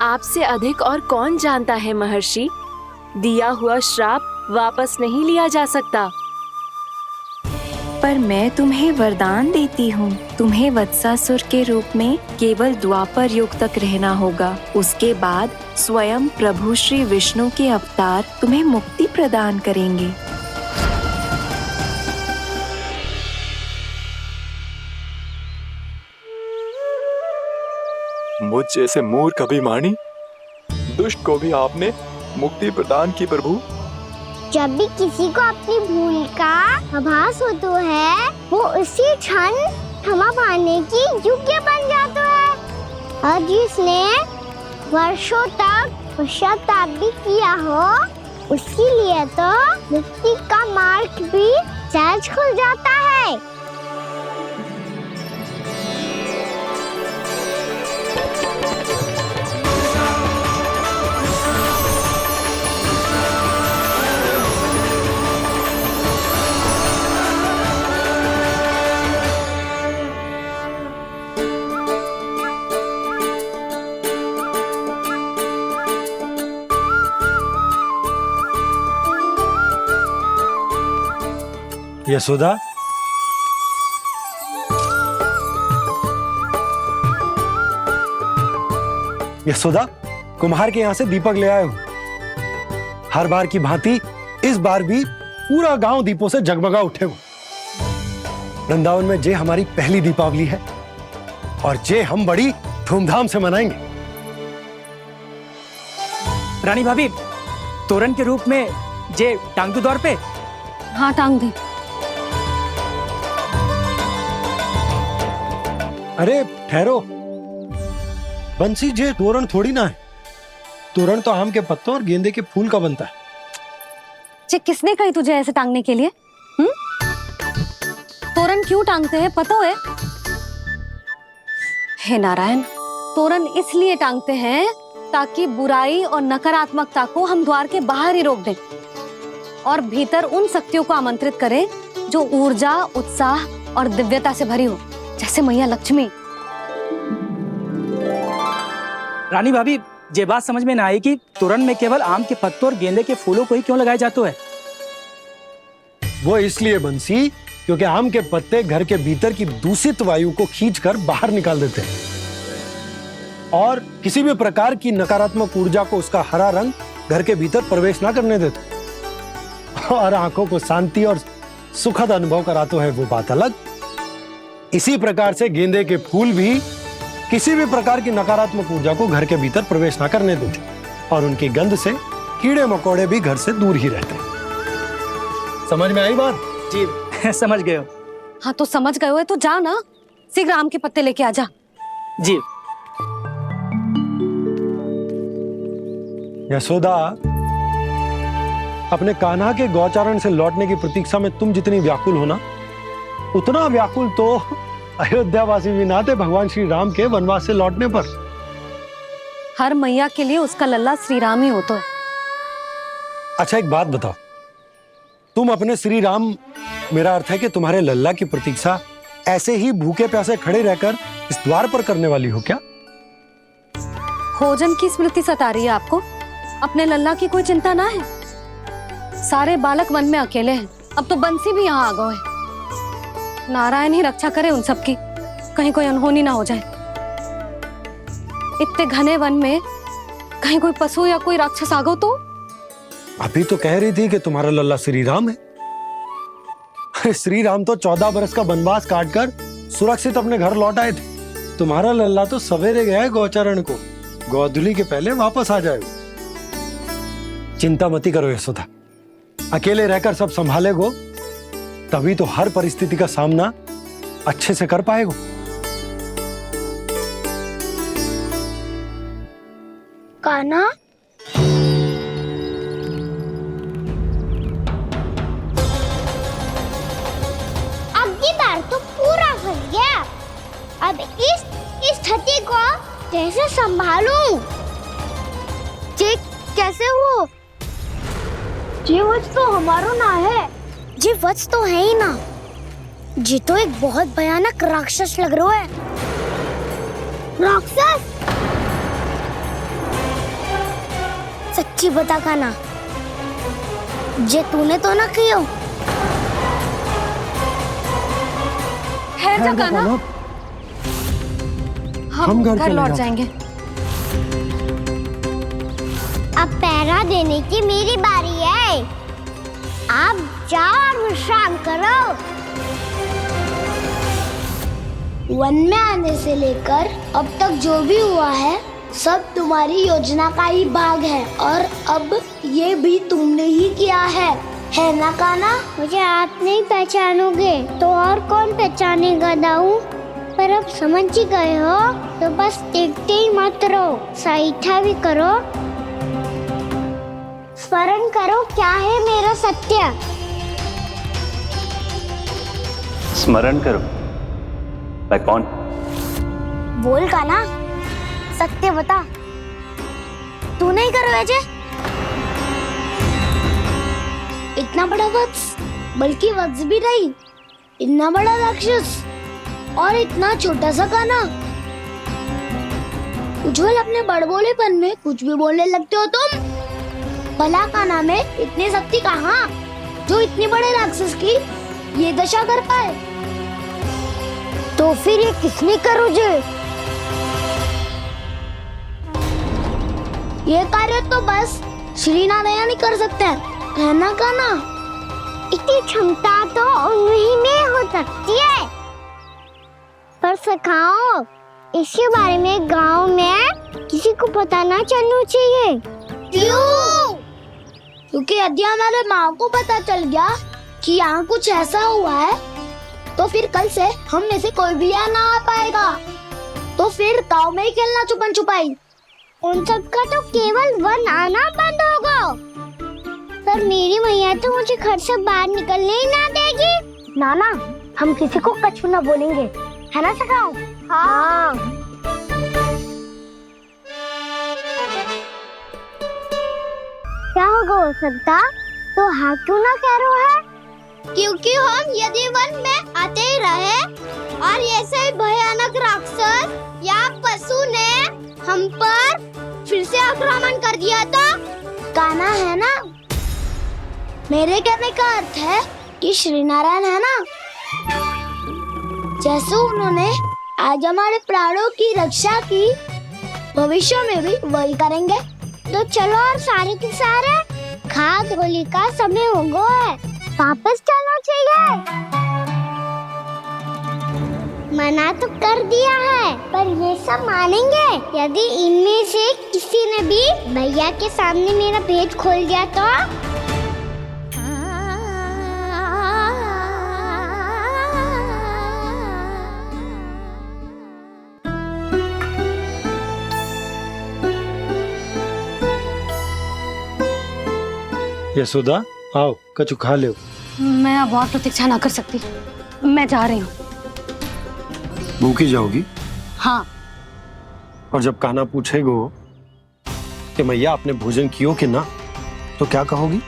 Speaker 14: आपसे अधिक और कौन जानता है महर्षि, दिया हुआ श्राप वापस नहीं लिया जा सकता। पर मैं तुम्हें वरदान देती हूँ, तुम्हें वत्सासुर के रूप में केवल द्वापर युग तक रहना होगा। उसके बाद स्वयं प्रभु श्री विष्णु के अवतार तुम्हें मुक्ति प्रदान करेंगे।
Speaker 10: मुझ जैसे मूर्ख अभिमानी दुष्ट को भी आपने मुक्ति प्रदान की प्रभु।
Speaker 1: जब भी किसी को अपनी भूल का आभास होता है वो उसी क्षण क्षमा पाने की योग्य बन जाता है। और जिसने वर्षों तक पश्चाताप भी किया हो उसके लिए तो मुक्ति का मार्ग भी सहज खुल जाता है।
Speaker 3: यशोदा, यशोदा, कुम्हार के यहाँ से दीपक ले आया हूं। हर बार की भांति इस बार भी पूरा गांव दीपों से जगमगा उठे हो। वृंदावन में जे हमारी पहली दीपावली है और जे हम बड़ी धूमधाम से मनाएंगे।
Speaker 6: रानी भाभी, तोरण के रूप में जे टांग दो दौर पे।
Speaker 4: हाँ, टांग दे।
Speaker 3: अरे ठहरो बंसी, जे तोरण थोड़ी ना है। तोरण तो आम के पत्तों और गेंदे के फूल का बनता है।
Speaker 4: जे किसने कही तुझे ऐसे टांगने के लिए? तोरण क्यों टांगते हैं पता है? हे नारायण, तोरण इसलिए टांगते हैं ताकि बुराई और नकारात्मकता को हम द्वार के बाहर ही रोक दें और भीतर उन शक्तियों को आमंत्रित करें जो ऊर्जा, उत्साह और दिव्यता से भरी हो, जैसे मैया लक्ष्मी।
Speaker 6: रानी भाभी, ये बात समझ में ना आई कि तोरण में केवल आम के पत्तों और गेंदे के फूलों को ही क्यों लगाया जाता है?
Speaker 3: वो इसलिए बंसी क्योंकि आम के पत्ते घर के भीतर की दूषित वायु को खींचकर बाहर निकाल देते हैं और किसी भी प्रकार की नकारात्मक ऊर्जा को उसका हरा रंग घर के भीतर प्रवेश ना करने देते और आंखों को शांति और सुखद अनुभव कराते है, वो बात अलग। इसी प्रकार से गेंदे के फूल भी किसी भी प्रकार की नकारात्मक ऊर्जा को घर के भीतर प्रवेश ना करने देते और उनकी गंध से कीड़े मकोड़े भी घर से दूर ही रहते हैं। समझ में आई बात?
Speaker 6: जी समझ गए हो।
Speaker 4: हाँ तो समझ गए हो तो जा ना, शीघ्र आम के पत्ते लेके आ जा।
Speaker 6: जी।
Speaker 3: यशोदा, अपने कान्हा के गौचारण से लौटने की प्रतीक्षा में तुम जितनी व्याकुल हो ना, उतना व्याकुल तो अयोध्यावासी भी ना थे भगवान श्री राम के वनवास से लौटने पर।
Speaker 4: हर मैया के लिए उसका लल्ला श्री राम ही होता है।
Speaker 3: अच्छा एक बात बताओ, तुम अपने श्री राम, मेरा अर्थ है कि तुम्हारे लल्ला की प्रतीक्षा ऐसे ही भूखे प्यासे खड़े रहकर इस द्वार पर करने वाली हो क्या?
Speaker 4: भोजन की स्मृति सता रही है आपको? अपने लल्ला की कोई चिंता ना है। सारे बालक वन में अकेले हैं, अब तो बंसी भी यहाँ आ गए हैं। नारायण ही रक्षा करे उन सबकी, कहीं कोई अनहोनी ना हो जाए। इतने घने वन में कहीं कोई पशु या कोई राक्षस आ गो तो?
Speaker 3: अभी तो कह रही थी कि तुम्हारा लल्ला श्री राम है। अरे श्री राम तो 14 बरस का वनवास काटकर सुरक्षित अपने घर लौट आए थे। तुम्हारा लल्ला तो सवेरे गया है गौचरण को, गोधूली के पहले वापस आ जाएगा। चिंता मती करो यशोदा, अकेले रहकर सब संभालेगो तभी तो हर परिस्थिति का सामना अच्छे से कर पाएगो।
Speaker 1: कान्हा, अब की बार तो पूरा फंस गया। अब इस स्थिति को कैसे संभालूं? जी कैसे हो? जी वच तो हमारो ना है। जी वच तो है ही ना। जी तो एक बहुत भयानक राक्षस लग रहा है। राक्षस? सच्ची बता कान्हा, जे तूने तो ना कियो?
Speaker 4: है जा कान्हा, हम घर लौट जाएंगे।
Speaker 1: अब पहरा देने की मेरी बारी है। आप जाओ और विश्राम करो। वन में आने से लेकर अब तक जो भी हुआ है सब तुम्हारी योजना का ही भाग है और अब ये भी तुमने ही किया है ना कान्हा? मुझे आप नहीं पहचानोगे तो और कौन पहचानेगा दाऊ? पर अब समझ ही गए हो तो बस देखते ही मत रहो, सईठा भी करो, स्मरण करो क्या है मेरा सत्य।
Speaker 15: स्मरण करो? मैं कौन?
Speaker 1: बोल कान्हा, सत्य बता। तू नहीं करो अजय? इतना बड़ा वत्स, बल्कि वत्स भी नहीं, इतना बड़ा राक्षस और इतना छोटा सा कान्हा। उज्जवल अपने बड़बोलेपन में कुछ भी बोलने लगते हो तुम। भला कान्हा में इतनी शक्ति कहाँ जो इतने बड़े राक्षस की ये दशा कर पाए? तो फिर ये किसने करो जे? ये कार्य तो बस श्री नारायण ही कर सकते हैं, है ना कान्हा? इतनी क्षमता तो उन्हीं में हो सकती है, पर सखाओ इसके बारे में गांव में किसी को पता ना चलना चाहिए। क्यों? क्योंकि यदि हमारे माँ को पता चल गया कि यहाँ कुछ ऐसा हुआ है तो फिर कल से हम में से कोई भी यहाँ ना आ पाएगा। तो फिर गांव में ही खेलना छुपन छुपाई। उन सब का तो केवल वन आना बंद होगा। पर मेरी मैया तो मुझे घर से बाहर निकलने ही ना देगी। नाना, हम किसी को कछु ना बोलेंगे, है ना सखाओ? हाँ। क्या होगा हो सकता? तो हाँ क्यों ना कह रहा है? क्योंकि हम यदि वन में आते ही रहे और ऐसे भयानक राक्षस या पशु ने हम पर फिर से आक्रमण कर दिया तो कान्हा, है ना? मेरे कहने का अर्थ है कि श्री नारायण है ना, जैसे उन्होंने आज हमारे प्राणों की रक्षा की, भविष्य में भी वही करेंगे। तो चलो और सारे के सारे खाद होली का समय हो गया है, वापस चलना चाहिए। मना तो कर दिया है, पर ये सब मानेंगे यदि इनमें से किसी ने भी भैया के सामने मेरा भेद खोल दिया तो?
Speaker 3: यशोदा, आओ कछु खा लो।
Speaker 4: मैं अब और प्रतीक्षा ना कर सकती, मैं जा रही हूँ।
Speaker 3: भूखी जाओगी?
Speaker 4: हाँ।
Speaker 3: और जब कान्हा पूछेगो कि मैया आपने भोजन कियो कि ना, तो क्या कहोगी?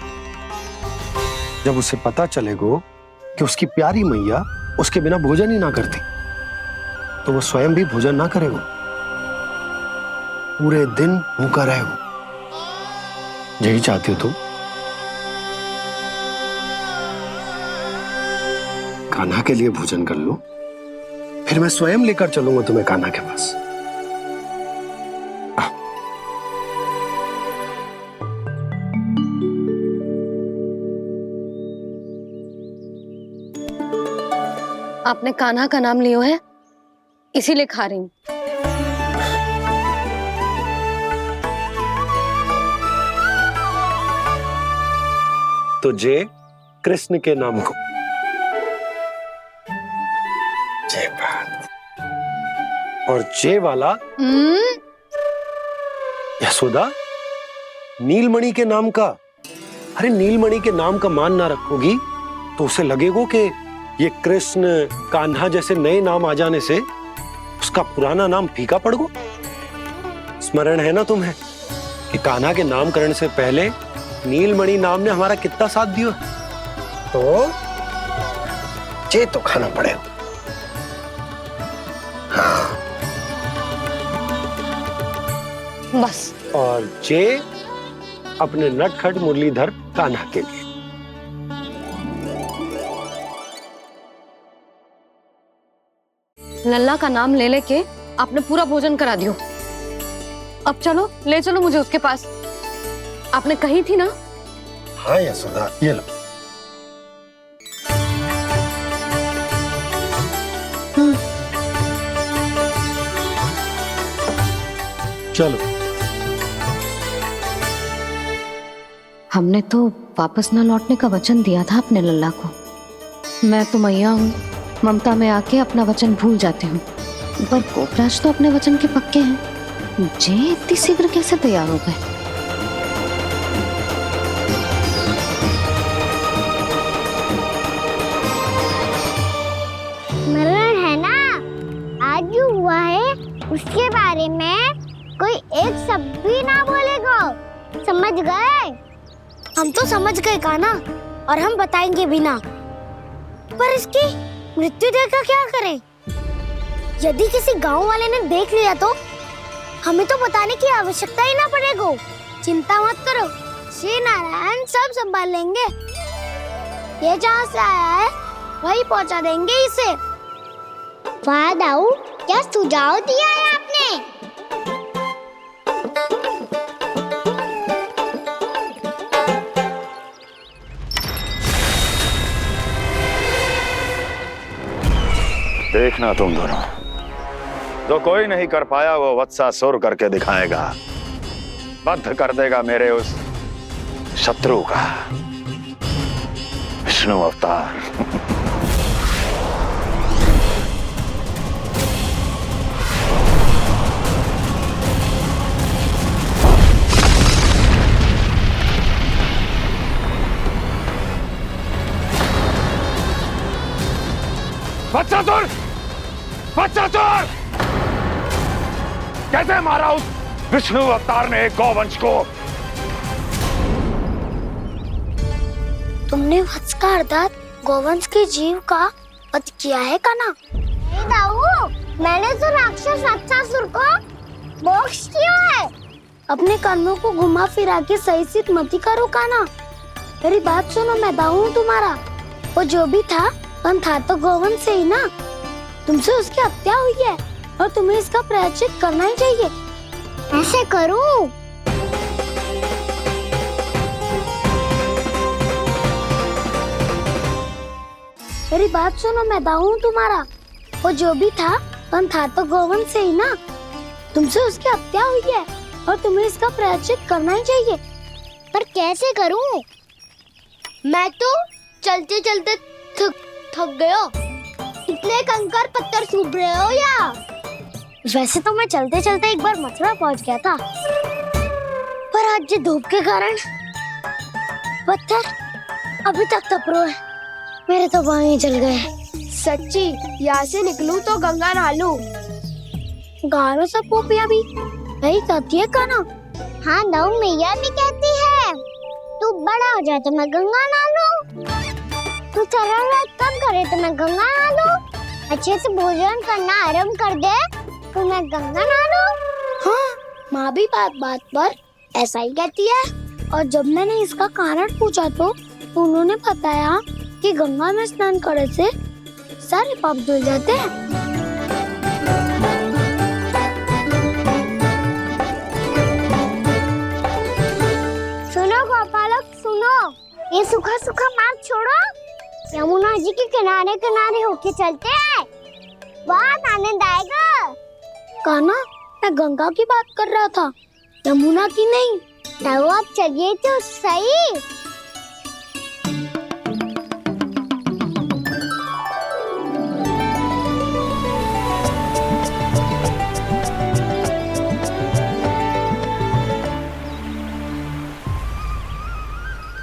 Speaker 3: जब उसे पता चलेगो कि उसकी प्यारी मैया उसके बिना भोजन ही ना करती, तो वो स्वयं भी भोजन ना करेगो, पूरे दिन भूखा रहेगो। यही चाहती हो तुम? कान्हा के लिए भोजन कर लो, फिर मैं स्वयं लेकर चलूंगा तुम्हें कान्हा के पास।
Speaker 4: आपने कान्हा का नाम लियो है, इसीलिए खा रही हूँ।
Speaker 3: तो जे कृष्ण के नाम को। जय बात। और जे वाला यशोदा, नीलमणि के नाम का। अरे नीलमणि के नाम का मान ना रखोगी तो उसे लगेगा कि ये कृष्ण कान्हा जैसे नए नाम आ जाने से उसका पुराना नाम फीका पड़ गो। स्मरण है ना तुम्हें कि कान्हा के नामकरण से पहले नीलमणि नाम ने हमारा कितना साथ दिया? तो जे तो खाना पड़ेगा। हाँ।
Speaker 4: बस।
Speaker 3: और जे अपने नटखट मुरलीधर कान्हा के लिए।
Speaker 4: लल्ला का नाम ले लेके आपने पूरा भोजन करा दियो। अब चलो, ले चलो मुझे उसके पास। आपने कही थी ना?
Speaker 3: हाँ यशोदा, ये लो। चलो।
Speaker 4: हमने तो वापस न लौटने का वचन दिया था अपने लल्ला को। मैं तो मैया हूँ, ममता में आके अपना वचन भूल जाती हूँ, पर गोपराज तो अपने वचन के पक्के हैं। जे इतनी शीघ्र कैसे तैयार हो गए?
Speaker 1: मरण है ना, आज जो हुआ है उसके बारे में कोई एक शब्द भी ना बोलेगा, समझ गए? हम तो समझ गए कान्हा, और हम बताएंगे भी ना। पर इसकी मृत्यु देखकर क्या करें? यदि किसी गांव वाले ने देख लिया तो हमें तो बताने की आवश्यकता ही ना पड़ेगा। चिंता मत करो, श्री नारायण सब संभाल लेंगे। ये जहाँ से आया है वही पहुँचा देंगे इसे। वाह दाऊ, क्या सुझाव दिया है आपने?
Speaker 12: देखना तुम दोनों, जो कोई नहीं कर पाया वो वत्सासुर करके दिखाएगा। बद्ध कर देगा मेरे उस शत्रु का विष्णु अवतार।
Speaker 16: वत्सासुर! वत्सासुर! कैसे मारा उस विष्णु अवतार ने गौवंश को?
Speaker 1: तुमने वत्स का अर्थात गौवंश के जीव का वध किया है कान्हा? नहीं दाऊ, मैंने तो राक्षस वत्सासुर को मोक्ष दिया है। अपने कर्मों को घुमा फिरा के सही सिद्ध मत करो कान्हा। मेरी बात सुनो, मैं दाऊ हूँ तुम्हारा। वो जो भी था था तो गौवंश से ही ना। तुमसे उसकी हत्या हुई है और तुम्हें इसका प्रायश्चित करना ही चाहिए। ऐसे करूं? मेरी बात सुनो, मैं दाऊ हूँ तुम्हारा। वो जो भी था तो गौवंश से ही ना। तुमसे उसकी हत्या हुई है और तुम्हें इसका प्रायश्चित करना ही चाहिए। पर कैसे करूं? मैं तो चलते चलते थक गयो। इतने कंकर पत्थर सूख रहे हो या? वैसे तो मैं चलते चलते एक बार मथुरा पहुंच गया था, पर आज ये धूप के कारण पत्थर अभी तक तप रहे हैं। मेरे तो पाँव ही जल गए।
Speaker 11: सच्ची, यहाँ से निकलूं तो गंगा नहा लूं।
Speaker 1: गारो सब पोपिया भी यही कहती है कान्हा। हाँ दाऊ, मैया भी कहती है तू बड़ा हो जाए तो मैं गंगा नहा लूं, तू चरण व्रत कम करे तो मैं गंगा नहा लूं, अच्छे से भोजन करना आरंभ कर दे तो मैं गंगा नहा लूं। हाँ, माँ भी बात बात पर ऐसा ही कहती है। और जब मैंने इसका कारण पूछा तो उन्होंने बताया कि गंगा में स्नान करने से सारे पाप धुल जाते हैं। सुनो गोपालक सुनो, ये सूखा सूखा मार्ग छोड़ो, यमुना जी के किनारे किनारे होके चलते हैं, बहुत आनंद आएगा। कान्हा, मैं गंगा की बात कर रहा था, यमुना की नहीं। तो आप चलिए तो सही।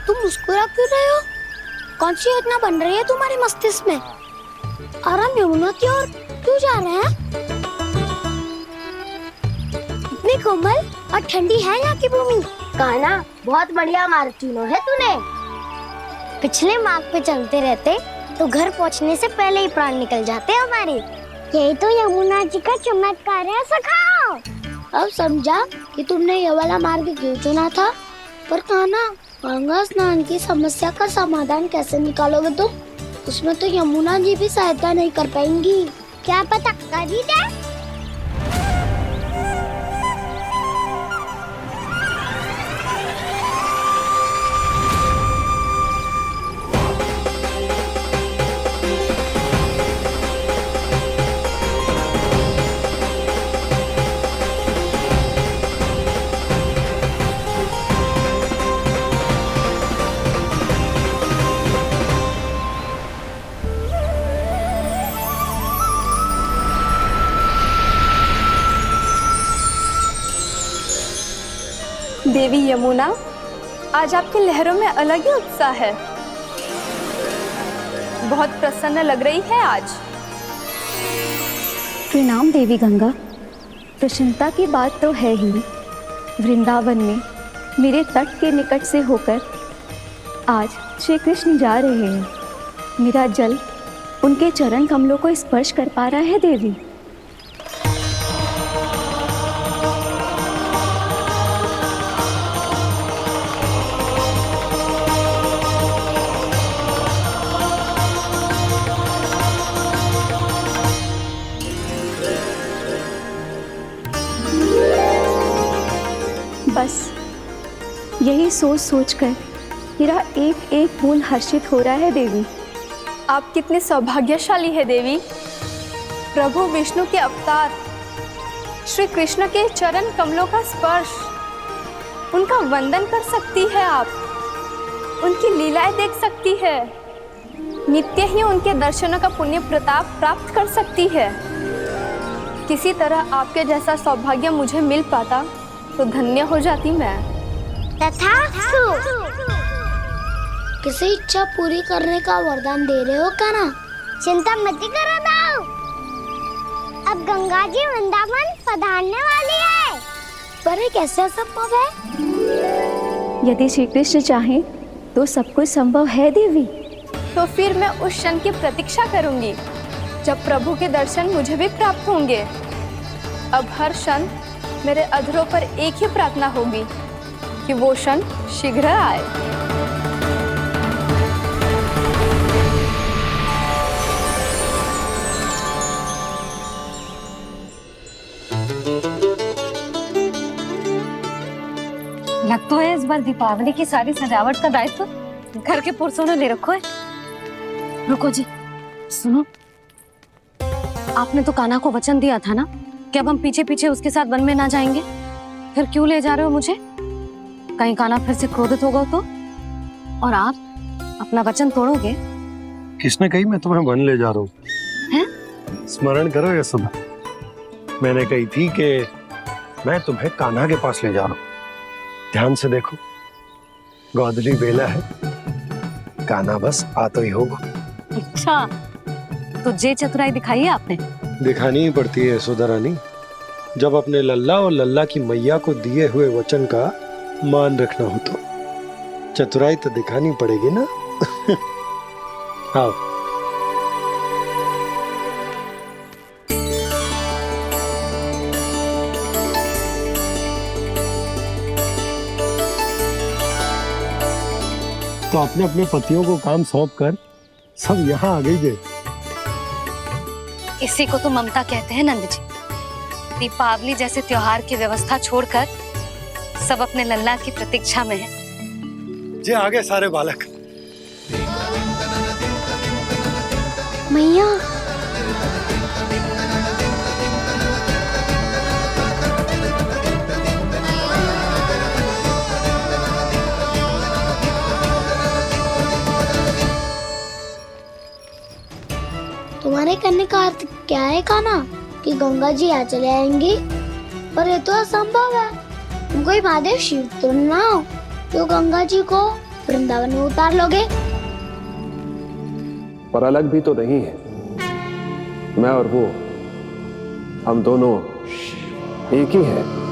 Speaker 1: तुम मुस्कुरा क्यों रहे हो? कौन सी योजना बन रही है तुम्हारे मस्तिष्क में? और हम यमुना की ओर क्यों जा रहे हैं? इतनी कोमल और ठंडी है यहाँ की भूमि।
Speaker 5: कान्हा, बहुत बढ़िया मार्ग चुना है तूने।
Speaker 1: पिछले मार्ग पे चलते रहते तो घर पहुँचने से पहले ही प्राण निकल जाते हमारे। यही तो यमुना जी का चमत्कार है सखाओ। अब समझा कि तुमने ये वाला मार्ग क्यों चुना था। पर कान्हा, गंगा स्नान की समस्या का समाधान कैसे निकालोगे तुम? उसमें तो यमुना जी भी सहायता नहीं कर पाएंगी। क्या पता कर ही दे।
Speaker 17: देवी यमुना, आज आपकी लहरों में अलग ही उत्साह है। बहुत प्रसन्न लग रही है आज।
Speaker 18: प्रणाम देवी गंगा। प्रसन्नता की बात तो है ही। वृंदावन में मेरे तट के निकट से होकर आज श्री कृष्ण जा रहे हैं। मेरा जल उनके चरण कमलों को स्पर्श कर पा रहा है देवी। बस यही सोच सोचकर मेरा एक एक फूल हर्षित हो रहा है देवी।
Speaker 17: आप कितने सौभाग्यशाली है देवी। प्रभु विष्णु के अवतार श्री कृष्ण के चरण कमलों का स्पर्श, उनका वंदन कर सकती है आप, उनकी लीलाएं देख सकती है, नित्य ही उनके दर्शनों का पुण्य प्रताप प्राप्त कर सकती है। किसी तरह आपके जैसा सौभाग्य मुझे मिल पाता तो धन्य हो जाती मैं।
Speaker 1: तथास्तु। किसी इच्छा पूरी करने का वरदान दे रहे हो कान्हा? चिंता मत करो दाऊ। अब गंगा जी वृंदावन पधारने वाली है। पर ये कैसे संभव है?
Speaker 18: यदि श्री कृष्ण चाहे तो सब कुछ संभव है देवी।
Speaker 17: तो फिर मैं उस क्षण की प्रतीक्षा करूंगी जब प्रभु के दर्शन मुझे भी प्राप्त होंगे। अब हर क्षण मेरे अधरों पर एक ही प्रार्थना होगी कि वो क्षण शीघ्र आए।
Speaker 4: लग तो है इस बार दीपावली की सारी सजावट का दायित्व घर के पुरुषों ने ले रखो है। रुको जी, सुनो, आपने तो कान्हा को वचन दिया था ना कि अब हम पीछे पीछे उसके साथ वन में ना जाएंगे। फिर क्यों ले जा रहे हो मुझे? कहीं कान्हा फिर से क्रोधित होगा तो? और आप अपना वचन तोड़ोगे?
Speaker 3: किसने कही मैं तुम्हें वन ले जा रहा हूँ? स्मरण करो यशोदा, मैंने कही थी कि मैं तुम्हें कान्हा के पास ले जा रहा हूँ। ध्यान से देखो, गोधली बेला है, कान्हा बस आ तो ही होगा।
Speaker 4: अच्छा, तो जे चतुराई दिखाई है आपने?
Speaker 3: दिखानी ही पड़ती है यशोदा रानी, जब अपने लल्ला और लल्ला की मैया को दिए हुए वचन का मान रखना हो तो चतुराई तो दिखानी पड़ेगी ना। आओ। तो अपने अपने पतियों को काम सौंप कर सब यहाँ आ गई थे।
Speaker 4: इसी को तो ममता कहते हैं नंद जी। दीपावली जैसे त्योहार की व्यवस्था छोड़कर सब अपने लल्ला की प्रतीक्षा में हैं।
Speaker 3: जे आगे सारे बालक।
Speaker 1: मैया, तुम्हारे कहने का अर्थ क्या है कान्हा? कि गंगा जी यहाँ चले आएंगी? पर ये तो असंभव है। तुम कोई महादेव शिव तो ना हो तो गंगा जी को वृंदावन में उतार लोगे?
Speaker 2: पर अलग भी तो नहीं है। मैं और वो, हम दोनों एक ही हैं।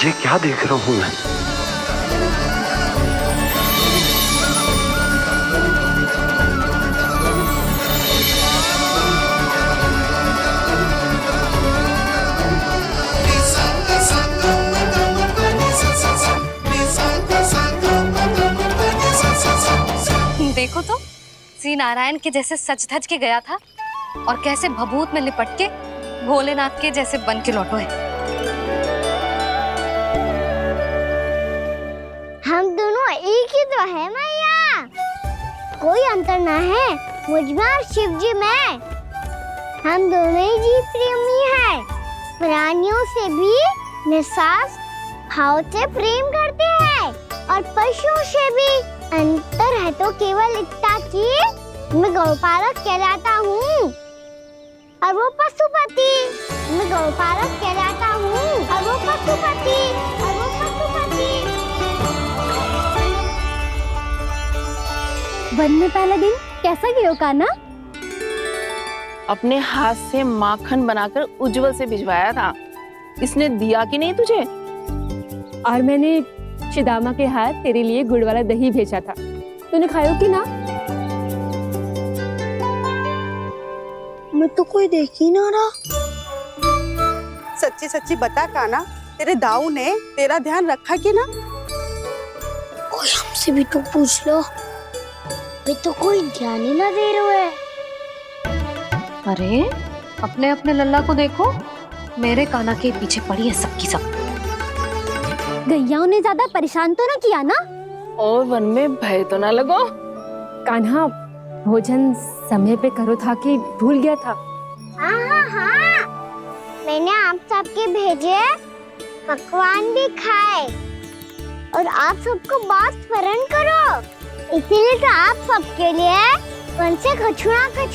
Speaker 3: ये क्या देख रहा हूं मैं?
Speaker 4: देखो तो श्री नारायण के जैसे सच धज के गया था और कैसे भभूत में लिपट के भोलेनाथ के जैसे बन के लौटो है।
Speaker 1: हम दोनों एक ही तो है मैया, कोई अंतर ना है मुझमें और शिव जी में। हम दोनों ही जीव प्रेमी हैं, प्राणियों से भी निस्वार्थ भाव से प्रेम करते हैं और पशुओं से भी। अंतर है तो केवल इतना कि मैं गौपालक कहलाता हूँ और वो पशुपति। मैं गौपालक कहलाता हूँ और वो पशुपति।
Speaker 18: वन में पहला दिन कैसा गया कान्हा?
Speaker 11: अपने हाथ से माखन बनाकर उज्जवल से भिजवाया था। इसने दिया कि नहीं तुझे?
Speaker 18: और मैंने शिदामा के हाथ तेरे लिए गुड़ वाला दही भेजा था, तूने खाया कि ना?
Speaker 1: मैं तो कोई देख ही ना रहा।
Speaker 19: सच्ची सच्ची बता कान्हा, तेरे दाऊ ने तेरा ध्यान रखा कि ना?
Speaker 1: कोई हमसे भी तो पूछ लो, वे तो कोई ध्यान ही ना दे रहे है।
Speaker 4: अरे अपने अपने लल्ला को देखो, मेरे कान्हा के पीछे पड़ी है सबकी सब।
Speaker 18: गैयाओं ने ज्यादा परेशान तो ना किया ना?
Speaker 11: और वन में भय तो ना लगो?
Speaker 18: कान्हा भोजन समय पे करो था कि भूल गया था?
Speaker 1: हाँ, मैंने आप सबके भेजे पकवान भी खाए और आप सबको बात स्मरण करो, इसीलिए तो आप सबके लिए वन से कछु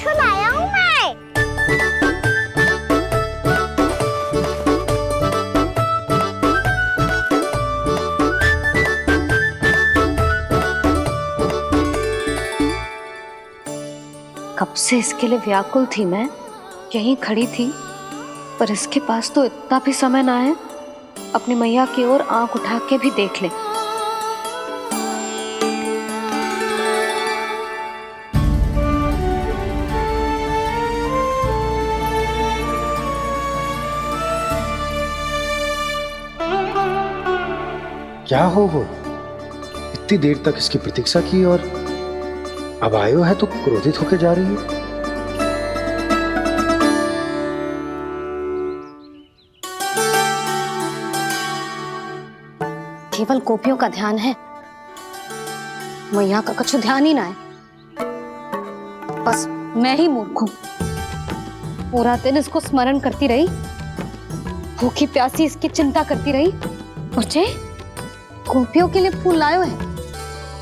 Speaker 1: लाया हूँ मैं।
Speaker 4: कब से इसके लिए व्याकुल थी मैं, यहीं खड़ी थी, पर इसके पास तो इतना भी समय ना है अपनी मैया की ओर आंख उठा के भी देख ले।
Speaker 3: क्या हो वो? इतनी देर तक इसकी प्रतीक्षा की और अब आयो है तो क्रोधित होकर जा रही है।
Speaker 4: केवल गोपियों का ध्यान है, मैया का कुछ ध्यान ही ना है। बस मैं ही मूर्ख हूं, पूरा दिन इसको स्मरण करती रही, भूखी प्यासी इसकी चिंता करती रही, और जे गोपियों के लिए फूल लायो है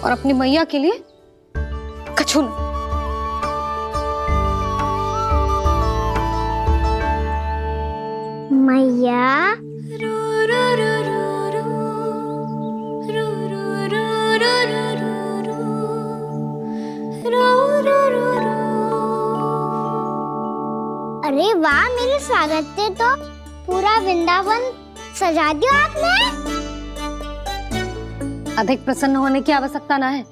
Speaker 4: और अपनी मैया के लिए कछु न।
Speaker 1: मैया अरे वाह, मेरे स्वागत से तो पूरा वृंदावन सजा दिया आपने।
Speaker 4: अधिक प्रसन्न होने की आवश्यकता ना है।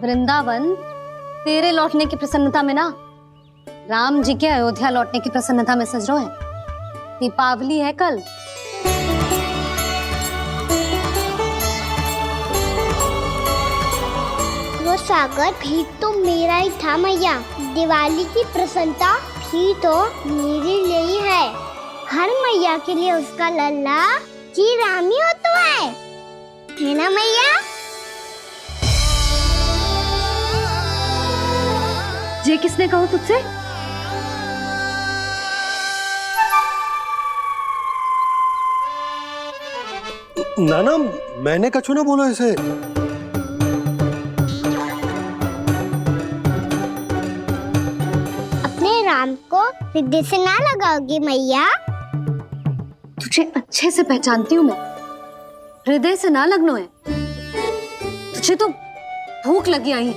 Speaker 4: वृंदावन तेरे लौटने की प्रसन्नता में ना, राम जी के अयोध्या लौटने की प्रसन्नता में सज रहे हैं। दीपावली है कल।
Speaker 1: वो स्वागत भी तो मेरा ही था मैया। दिवाली की प्रसन्नता भी तो मेरे लिए ही है। हर मैया के लिए उसका लल्ला जी राम ही होता है ना मैया?
Speaker 4: ये किसने कहा तुझसे?
Speaker 3: नाना, मैंने कछु ना बोला इसे।
Speaker 1: अपने राम को हृदय से ना लगाओगी मैया?
Speaker 4: तुझे अच्छे से पहचानती हूँ मैं, हृदय से ना लगनो है। तुझे तो भूख लगी आई है,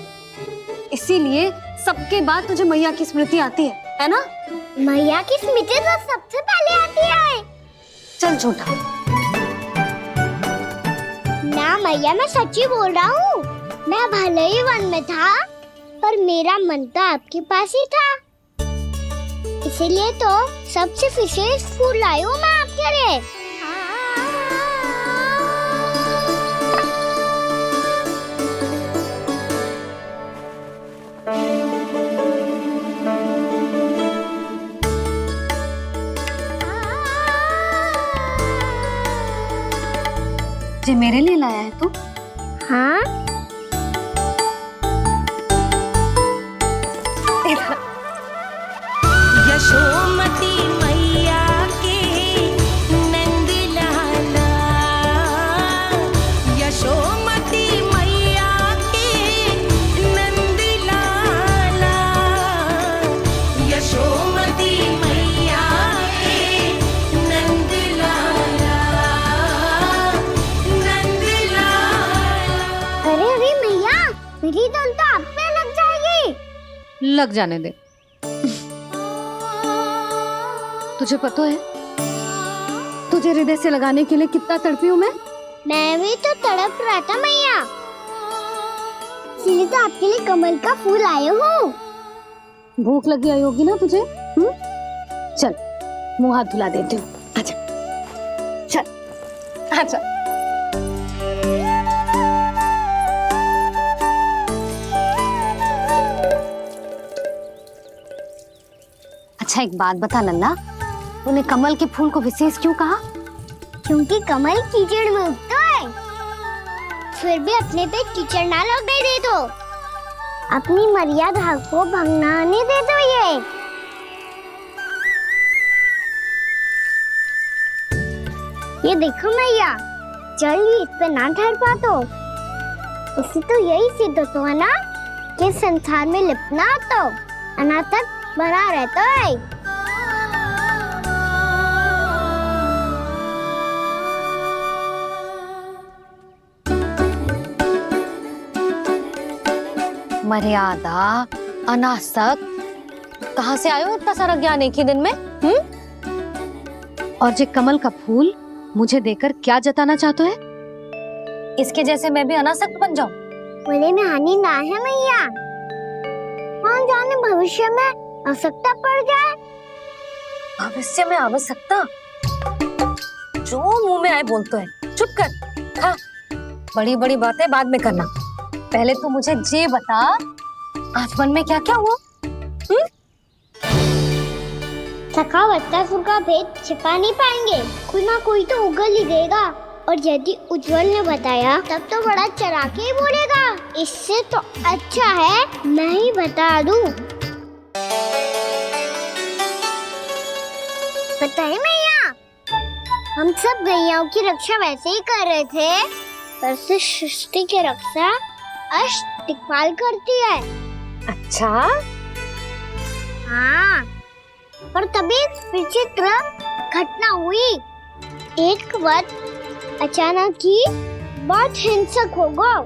Speaker 4: इसीलिए सबके बाद तुझे मैया की स्मृति आती है ना?
Speaker 1: मैया की स्मृति तो सबसे पहले आती है।
Speaker 4: चल झूठा।
Speaker 1: ना मैया, मैं सच्ची बोल रहा हूँ। मैं भले ही वन में था, पर मेरा मन तो आपके पास ही था, इसीलिए तो सबसे विशेष फूल लाई हूँ मैं आपके लिए।
Speaker 4: जे मेरे लिए लाया है तू?
Speaker 1: हाँ,
Speaker 8: यशोमती मैया के नंद लाला, यशोमती मैया के नंद लाला, यशोमती मैया के नंद लाला, नंद लाला।
Speaker 1: अरे अरे मैया, मेरी धुन तो आप पे लग जाएगी।
Speaker 4: लग जाने दे। तुझे पता है तुझे हृदय से लगाने के लिए कितना तड़पी हूँ मैं
Speaker 1: भी तो तड़प रहा था मैया, इसलिए तो आपके लिए कमल का फूल आए हूँ।
Speaker 4: भूख लगी आई होगी ना तुझे? चल मुंह हाथ धुला देती हूँ। आजा चल आजा। अच्छा एक बात बता लल्ला, तूने कमल के फूल को विशेष क्यों कहा?
Speaker 1: क्योंकि कमल कीचड़ में उगता है, फिर भी अपने पे कीचड़ ना लगने दे दो, अपनी मर्यादा को भंगने दे दो। ये देखो मैया, जल ही इस पे ना ठहर पा तो इसी तो यही सिद्ध होता है ना कि संसार में लिपना तो अनाथक बना रहता है।
Speaker 4: मर्यादा, अनासक, कहाँ से आयो इतना सारा ज्ञान एक ही दिन में? और जे कमल का फूल मुझे देकर क्या जताना चाहते है? इसके जैसे मैं भी अनासक्त बन जाऊं?
Speaker 1: बोले में हानि ना है मैया, कौन जाने भविष्य में आवश्यकता पड़ जाए।
Speaker 4: भविष्य में आवश्यकता? जो मुंह में आए बोलते हैं, चुप कर। हाँ, बड़ी बड़ी बातें बाद में करना, पहले तू मुझे ये बता आज मन में क्या क्या हुआ?
Speaker 1: सखा बत्तासुर का भेद छिपा नहीं पाएंगे, कोई ना कोई तो उगल ही देगा, और यदि उज्जवल ने बताया तब तो बड़ा चला के ही बोलेगा। इससे तो अच्छा है मैं ही बता दूं। बताइए मैया, हम सब गैयाओं की रक्षा वैसे ही कर रहे थे, पर से सृष्टि की रक्षा अष्ट दिक्पाल करती है।
Speaker 4: अच्छा?
Speaker 1: हाँ, पर तभी विचित्र घटना हुई। एक वक्त अचानक ही बहुत हिंसक हो गया,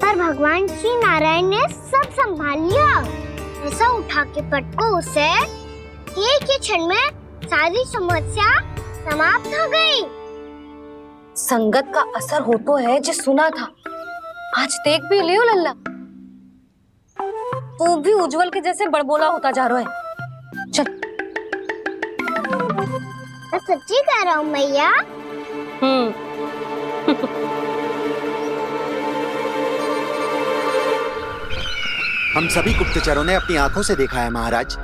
Speaker 1: पर भगवान श्री नारायण ने सब संभाल लिया। ऐसा उठा के पटको उसे, एक ही क्षण में सारी समस्या समाप्त हो गई।
Speaker 4: संगत का असर हो तो है जो सुना था, आज देख भी लियो लल्ला, तू भी उज्जवल के जैसे बड़बोला होता जा रहा है। चल।
Speaker 1: मैं सच्ची कह रहा हूँ मैया।
Speaker 20: हम सभी गुप्तचरों ने अपनी आंखों से देखा है महाराज,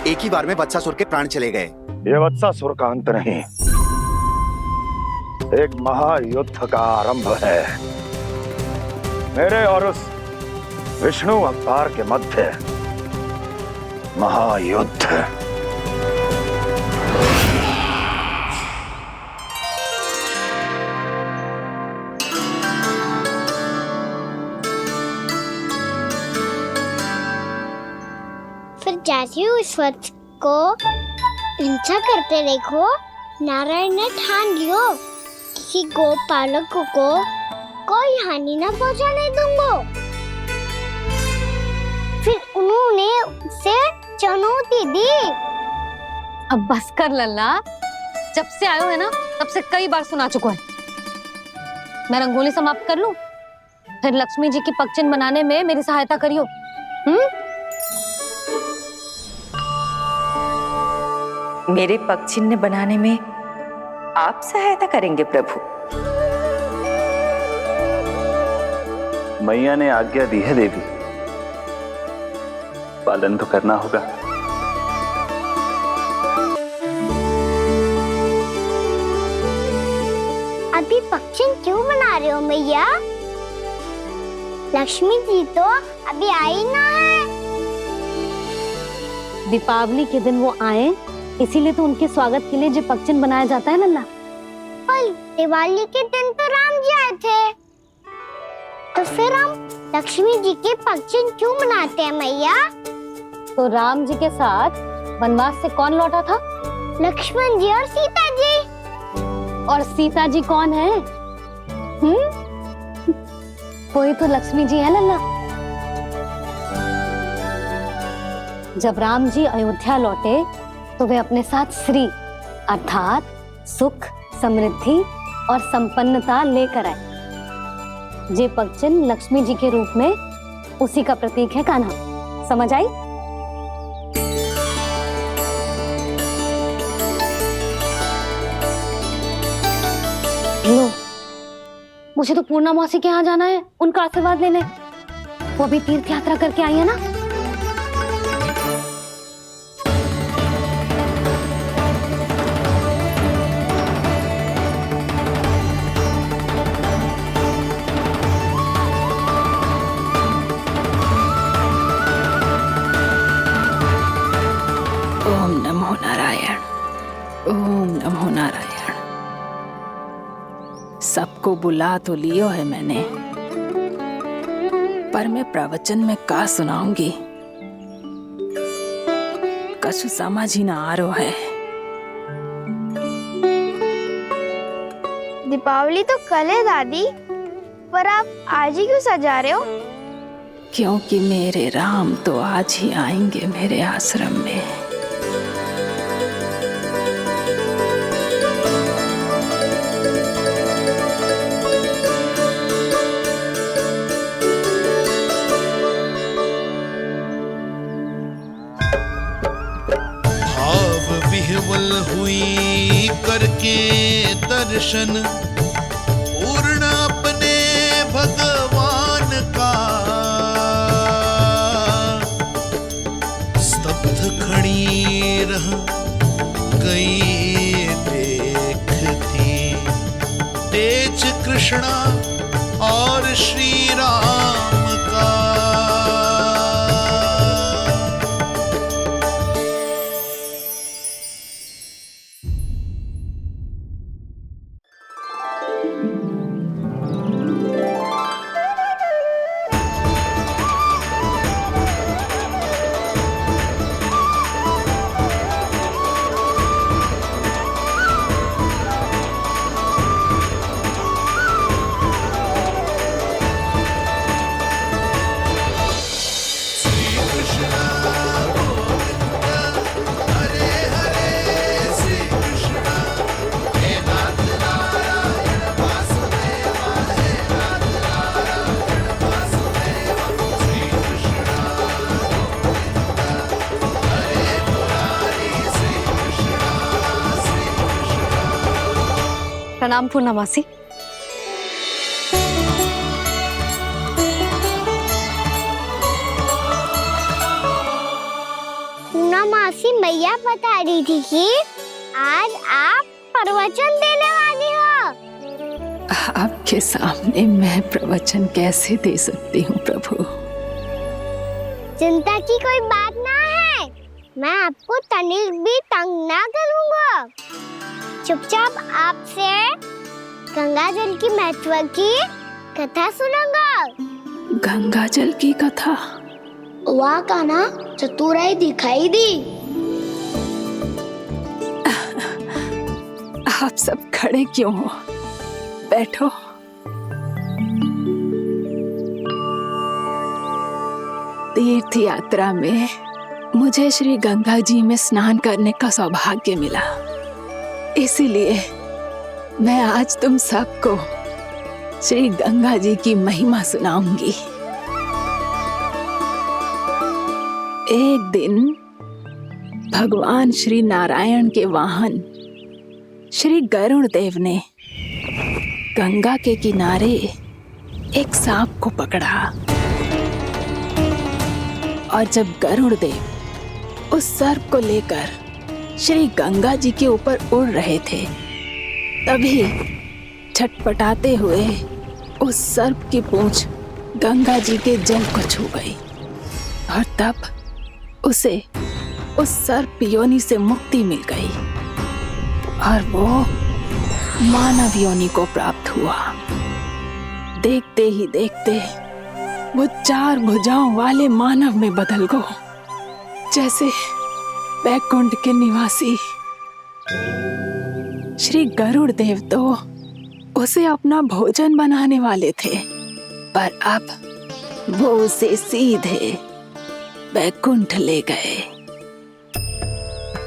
Speaker 20: एक ही बार में वत्सासुर के प्राण चले गए।
Speaker 16: ये वत्सासुर का अंत नहीं, एक महायुद्ध का आरंभ है, मेरे और उस विष्णु अवतार के मध्य महायुद्ध।
Speaker 1: फिर जैसे ही उस वक्त को हिंसा करते देखो, नारायण ने ठान लियो किसी गोपालक को कोई हानि न पहुंचाने दूंगा। फिर उन्होंने उसे चुनौती दी।
Speaker 4: अब बस कर लल्ला, जब से आयो है ना तब से कई बार सुना चुका है। मैं रंगोली समाप्त कर लूं, फिर लक्ष्मी जी की पगचिन बनाने में मेरी सहायता करियो।
Speaker 14: मेरे पगचिन्ह बनाने में आप सहायता करेंगे प्रभु?
Speaker 15: मैया ने आज्ञा दी है देवी, पालन तो करना होगा।
Speaker 1: अभी पक्षी क्यों बना रहे हो मैया? लक्ष्मी जी तो अभी आई ना है।
Speaker 4: दीपावली के दिन वो आए, इसीलिए तो उनके स्वागत के लिए जो पक्षन बनाया जाता है लल्ला।
Speaker 1: पर दिवाली के दिन तो राम जी आए थे, तो फिर हम लक्ष्मी जी के पक्षन क्यों बनाते हैं मैया?
Speaker 4: तो राम जी के साथ वनवास से कौन लौटा था?
Speaker 1: लक्ष्मण जी और सीता जी।
Speaker 4: और सीता जी कौन है? वही तो लक्ष्मी जी है लल्ला। जब राम जी अयोध्या लौटे तो वे अपने साथ श्री अर्थात सुख, समृद्धि और संपन्नता लेकर आए। जे पक्षन लक्ष्मी जी के रूप में उसी का प्रतीक है कान्हा। समझ आई? लो, मुझे तो पूर्णा मौसी के यहाँ जाना है, उनका आशीर्वाद लेने। वो अभी तीर्थ यात्रा करके आई है ना।
Speaker 11: ओम नमो नारायण, ओम नमो नारायण। सबको बुला तो लियो है मैंने, पर मैं प्रवचन में का सुनाऊंगी, कछु समझ ही ना आ रहा है।
Speaker 1: दीपावली तो कल है दादी, पर आप आज ही क्यों सजा रहे हो?
Speaker 11: क्योंकि मेरे राम तो आज ही आएंगे मेरे आश्रम में।
Speaker 9: विह्वल हुई करके दर्शन पूर्ण अपने भगवान का, स्तब्ध खड़ी रह गई देखती तेज कृष्णा और श्री राम का।
Speaker 4: प्रणाम पूर्णा मासी।
Speaker 1: पूर्णा मासी मैया बता रही थी कि आज आप प्रवचन देने वाली हो।
Speaker 11: आपके सामने मैं प्रवचन कैसे दे सकती हूँ प्रभु?
Speaker 1: चिंता की कोई बात ना है, मैं आपको तनिक भी तंग ना करूँगा। चुपचाप आपसे गंगा जल की महत्व की कथा सुनूंगा।
Speaker 11: गंगा जल की कथा?
Speaker 1: वाह कान्हा, चतुराई दिखाई दी।
Speaker 11: आप सब खड़े क्यों हो? बैठो। तीर्थ यात्रा में मुझे श्री गंगा जी में स्नान करने का सौभाग्य मिला, इसीलिए मैं आज तुम सबको श्री गंगा जी की महिमा सुनाऊंगी। एक दिन भगवान श्री नारायण के वाहन श्री गरुड़ देव ने गंगा के किनारे एक सांप को पकड़ा, और जब गरुड़ देव उस सर्प को लेकर श्री गंगा जी के ऊपर उड़ रहे थे, तभी छटपटाते हुए उस सर्प की पूंछ गंगा जी के जल को छू गई और तब उसे उस सर्प योनि से मुक्ति मिल गई और वो मानव योनि को प्राप्त हुआ। देखते ही देखते वो 4 भुजाओं वाले मानव में बदल गो, जैसे बैकुंठ के निवासी श्री गरुड़ देव तो उसे अपना भोजन बनाने वाले थे, पर अब वो उसे सीधे बैकुंठ ले गए।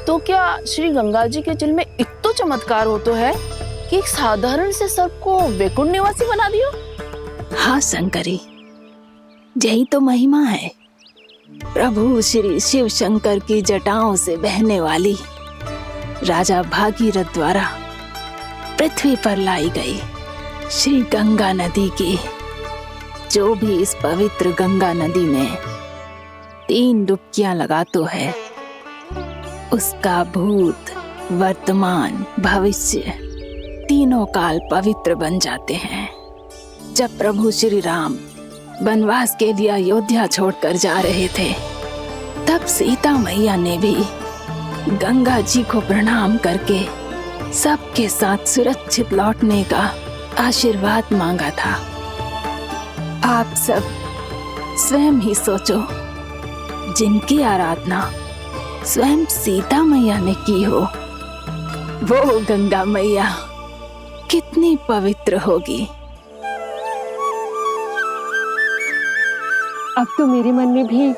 Speaker 21: तो क्या श्री गंगा जी के जल में इतना चमत्कार हो तो है कि एक साधारण से सर्प को वैकुंठ निवासी बना दियो?
Speaker 11: हाँ शंकरी, यही तो महिमा है। प्रभु श्री शिव शंकर की जटाओं से बहने वाली राजा भागीरथ द्वारा पृथ्वी पर लाई गई श्री गंगा नदी की, जो भी इस पवित्र गंगा नदी में 3 डुबकियां लगातो है, उसका भूत, वर्तमान, भविष्य तीनों काल पवित्र बन जाते हैं। जब प्रभु श्री राम वनवास के लिए अयोध्या छोड़कर जा रहे थे, तब सीता मैया ने भी गंगा जी को प्रणाम करके सबके साथ सुरक्षित लौटने का आशीर्वाद मांगा था। आप सब स्वयं ही सोचो, जिनकी आराधना स्वयं सीता मैया ने की हो, वो गंगा मैया कितनी पवित्र होगी।
Speaker 18: अब तो मेरे मन में भी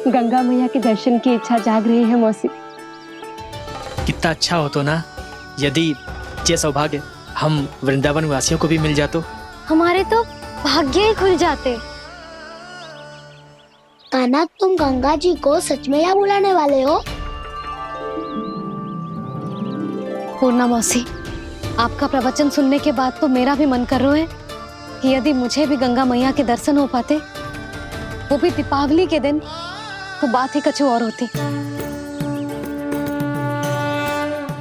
Speaker 18: गंगा मैया के दर्शन की इच्छा जाग रही है मौसी।
Speaker 6: कितना अच्छा हो तो ना यदि ये सौभाग्य हम वृंदावन वासियों को भी मिल जातो।
Speaker 1: हमारे तो भाग्य ही खुल जाते। कान्हा, तुम गंगा जी को सच में यहाँ बुलाने वाले हो?
Speaker 4: पूर्णा मौसी, आपका प्रवचन सुनने के बाद तो मेरा भी मन कर रहा है कि यदि मुझे भी गंगा मैया के दर्शन हो पाते, वो भी दीपावली के दिन, तो बात ही कुछ और होती।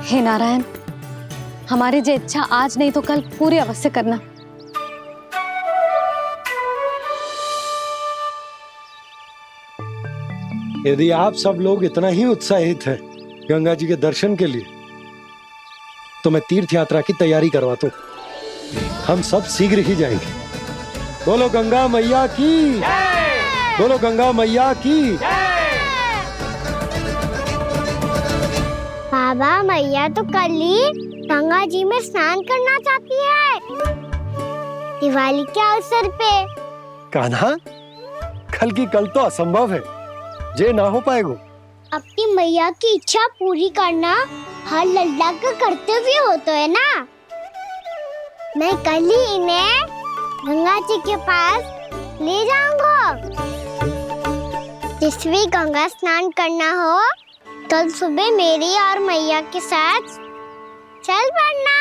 Speaker 4: हे नारायण, हमारी जो इच्छा आज नहीं तो कल पूरी अवश्य करना।
Speaker 3: यदि आप सब लोग इतना ही उत्साहित हैं गंगा जी के दर्शन के लिए, तो मैं तीर्थ यात्रा की तैयारी करवाता हूँ। हम सब शीघ्र ही जाएंगे। बोलो गंगा मैया की, बोलो गंगा मैया की।
Speaker 1: बाबा, मैया तो कल ही गंगा जी में स्नान करना चाहती है, दिवाली के अवसर पे।
Speaker 3: कान्हा, कल की कल तो असंभव है, जे ना हो पाएगा।
Speaker 1: अपनी मैया की इच्छा पूरी करना हर लल्ला का कर्तव्य होता है ना। मैं कल ही इन्हें गंगा जी के पास ले जाऊंगा। जिस भी गंगा स्नान करना हो, कल सुबह मेरी और मैया के साथ चल पड़ना।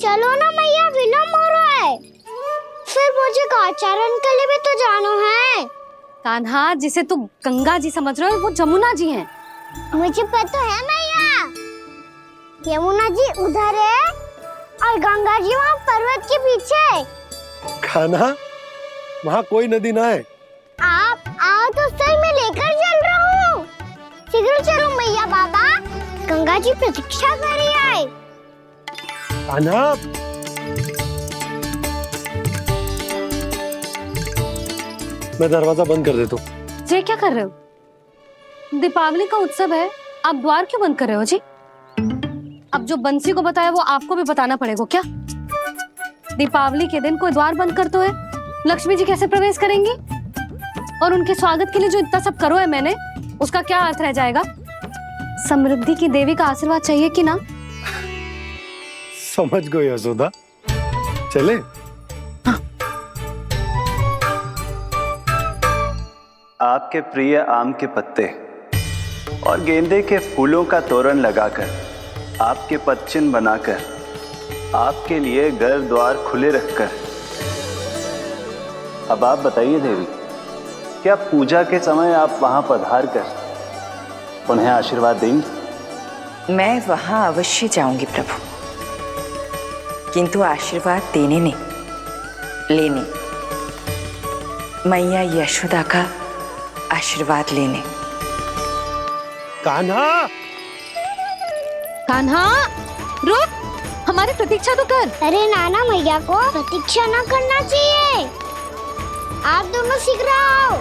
Speaker 1: चलो ना मैया, विलम्ब हो रहा है। फिर मुझे काचारण के लिए भी तो जाना है।
Speaker 4: कान्हा, जिसे तू गंगा जी समझ रहे हो, वो जमुना जी हैं।
Speaker 1: मुझे पता है मैया, यमुना जी उधर है और गंगा जी वहाँ पर्वत के पीछे।
Speaker 3: कान्हा, वहाँ कोई नदी ना है।
Speaker 1: आप आओ तो सही, मैं लेकर चल रहा हूँ। शीघ्र चलो मैया। बाबा, गंगा जी प्रतीक्षा कर रही है।
Speaker 3: कान्हा, मैं दरवाजा बंद कर देता हूँ।
Speaker 4: जी क्या कर रहे हो? दीपावली का उत्सव है, आप द्वार क्यों बंद कर रहे हो जी? अब जो बंसी को बताया वो आपको भी बताना पड़ेगा क्या? दीपावली के दिन कोई द्वार बंद कर तो है, लक्ष्मी जी कैसे प्रवेश करेंगी? और उनके स्वागत के लिए जो इतना सब करो है मैंने, उसका क्या अर्थ रह जाएगा? समृद्धि की देवी का आशीर्वाद चाहिए कि ना?
Speaker 3: समझ गई यशोदा, चले।
Speaker 15: आपके प्रिय आम के पत्ते और गेंदे के फूलों का तोरण लगाकर, आपके पदचिन्ह बनाकर, आपके लिए घर द्वार खुले रखकर, अब आप बताइए देवी, क्या पूजा के समय आप वहां पधार कर उन्हें आशीर्वाद देंगी?
Speaker 7: मैं वहां अवश्य जाऊंगी प्रभु, किंतु आशीर्वाद देने नहीं, लेने, मैया यशोदा का आशीर्वाद लेने।
Speaker 3: कान्हा,
Speaker 4: कान्हा रुक, हमारी प्रतीक्षा तो कर।
Speaker 1: अरे नाना, मैया को प्रतीक्षा ना करना चाहिए। आप दोनों शीघ्र आओ।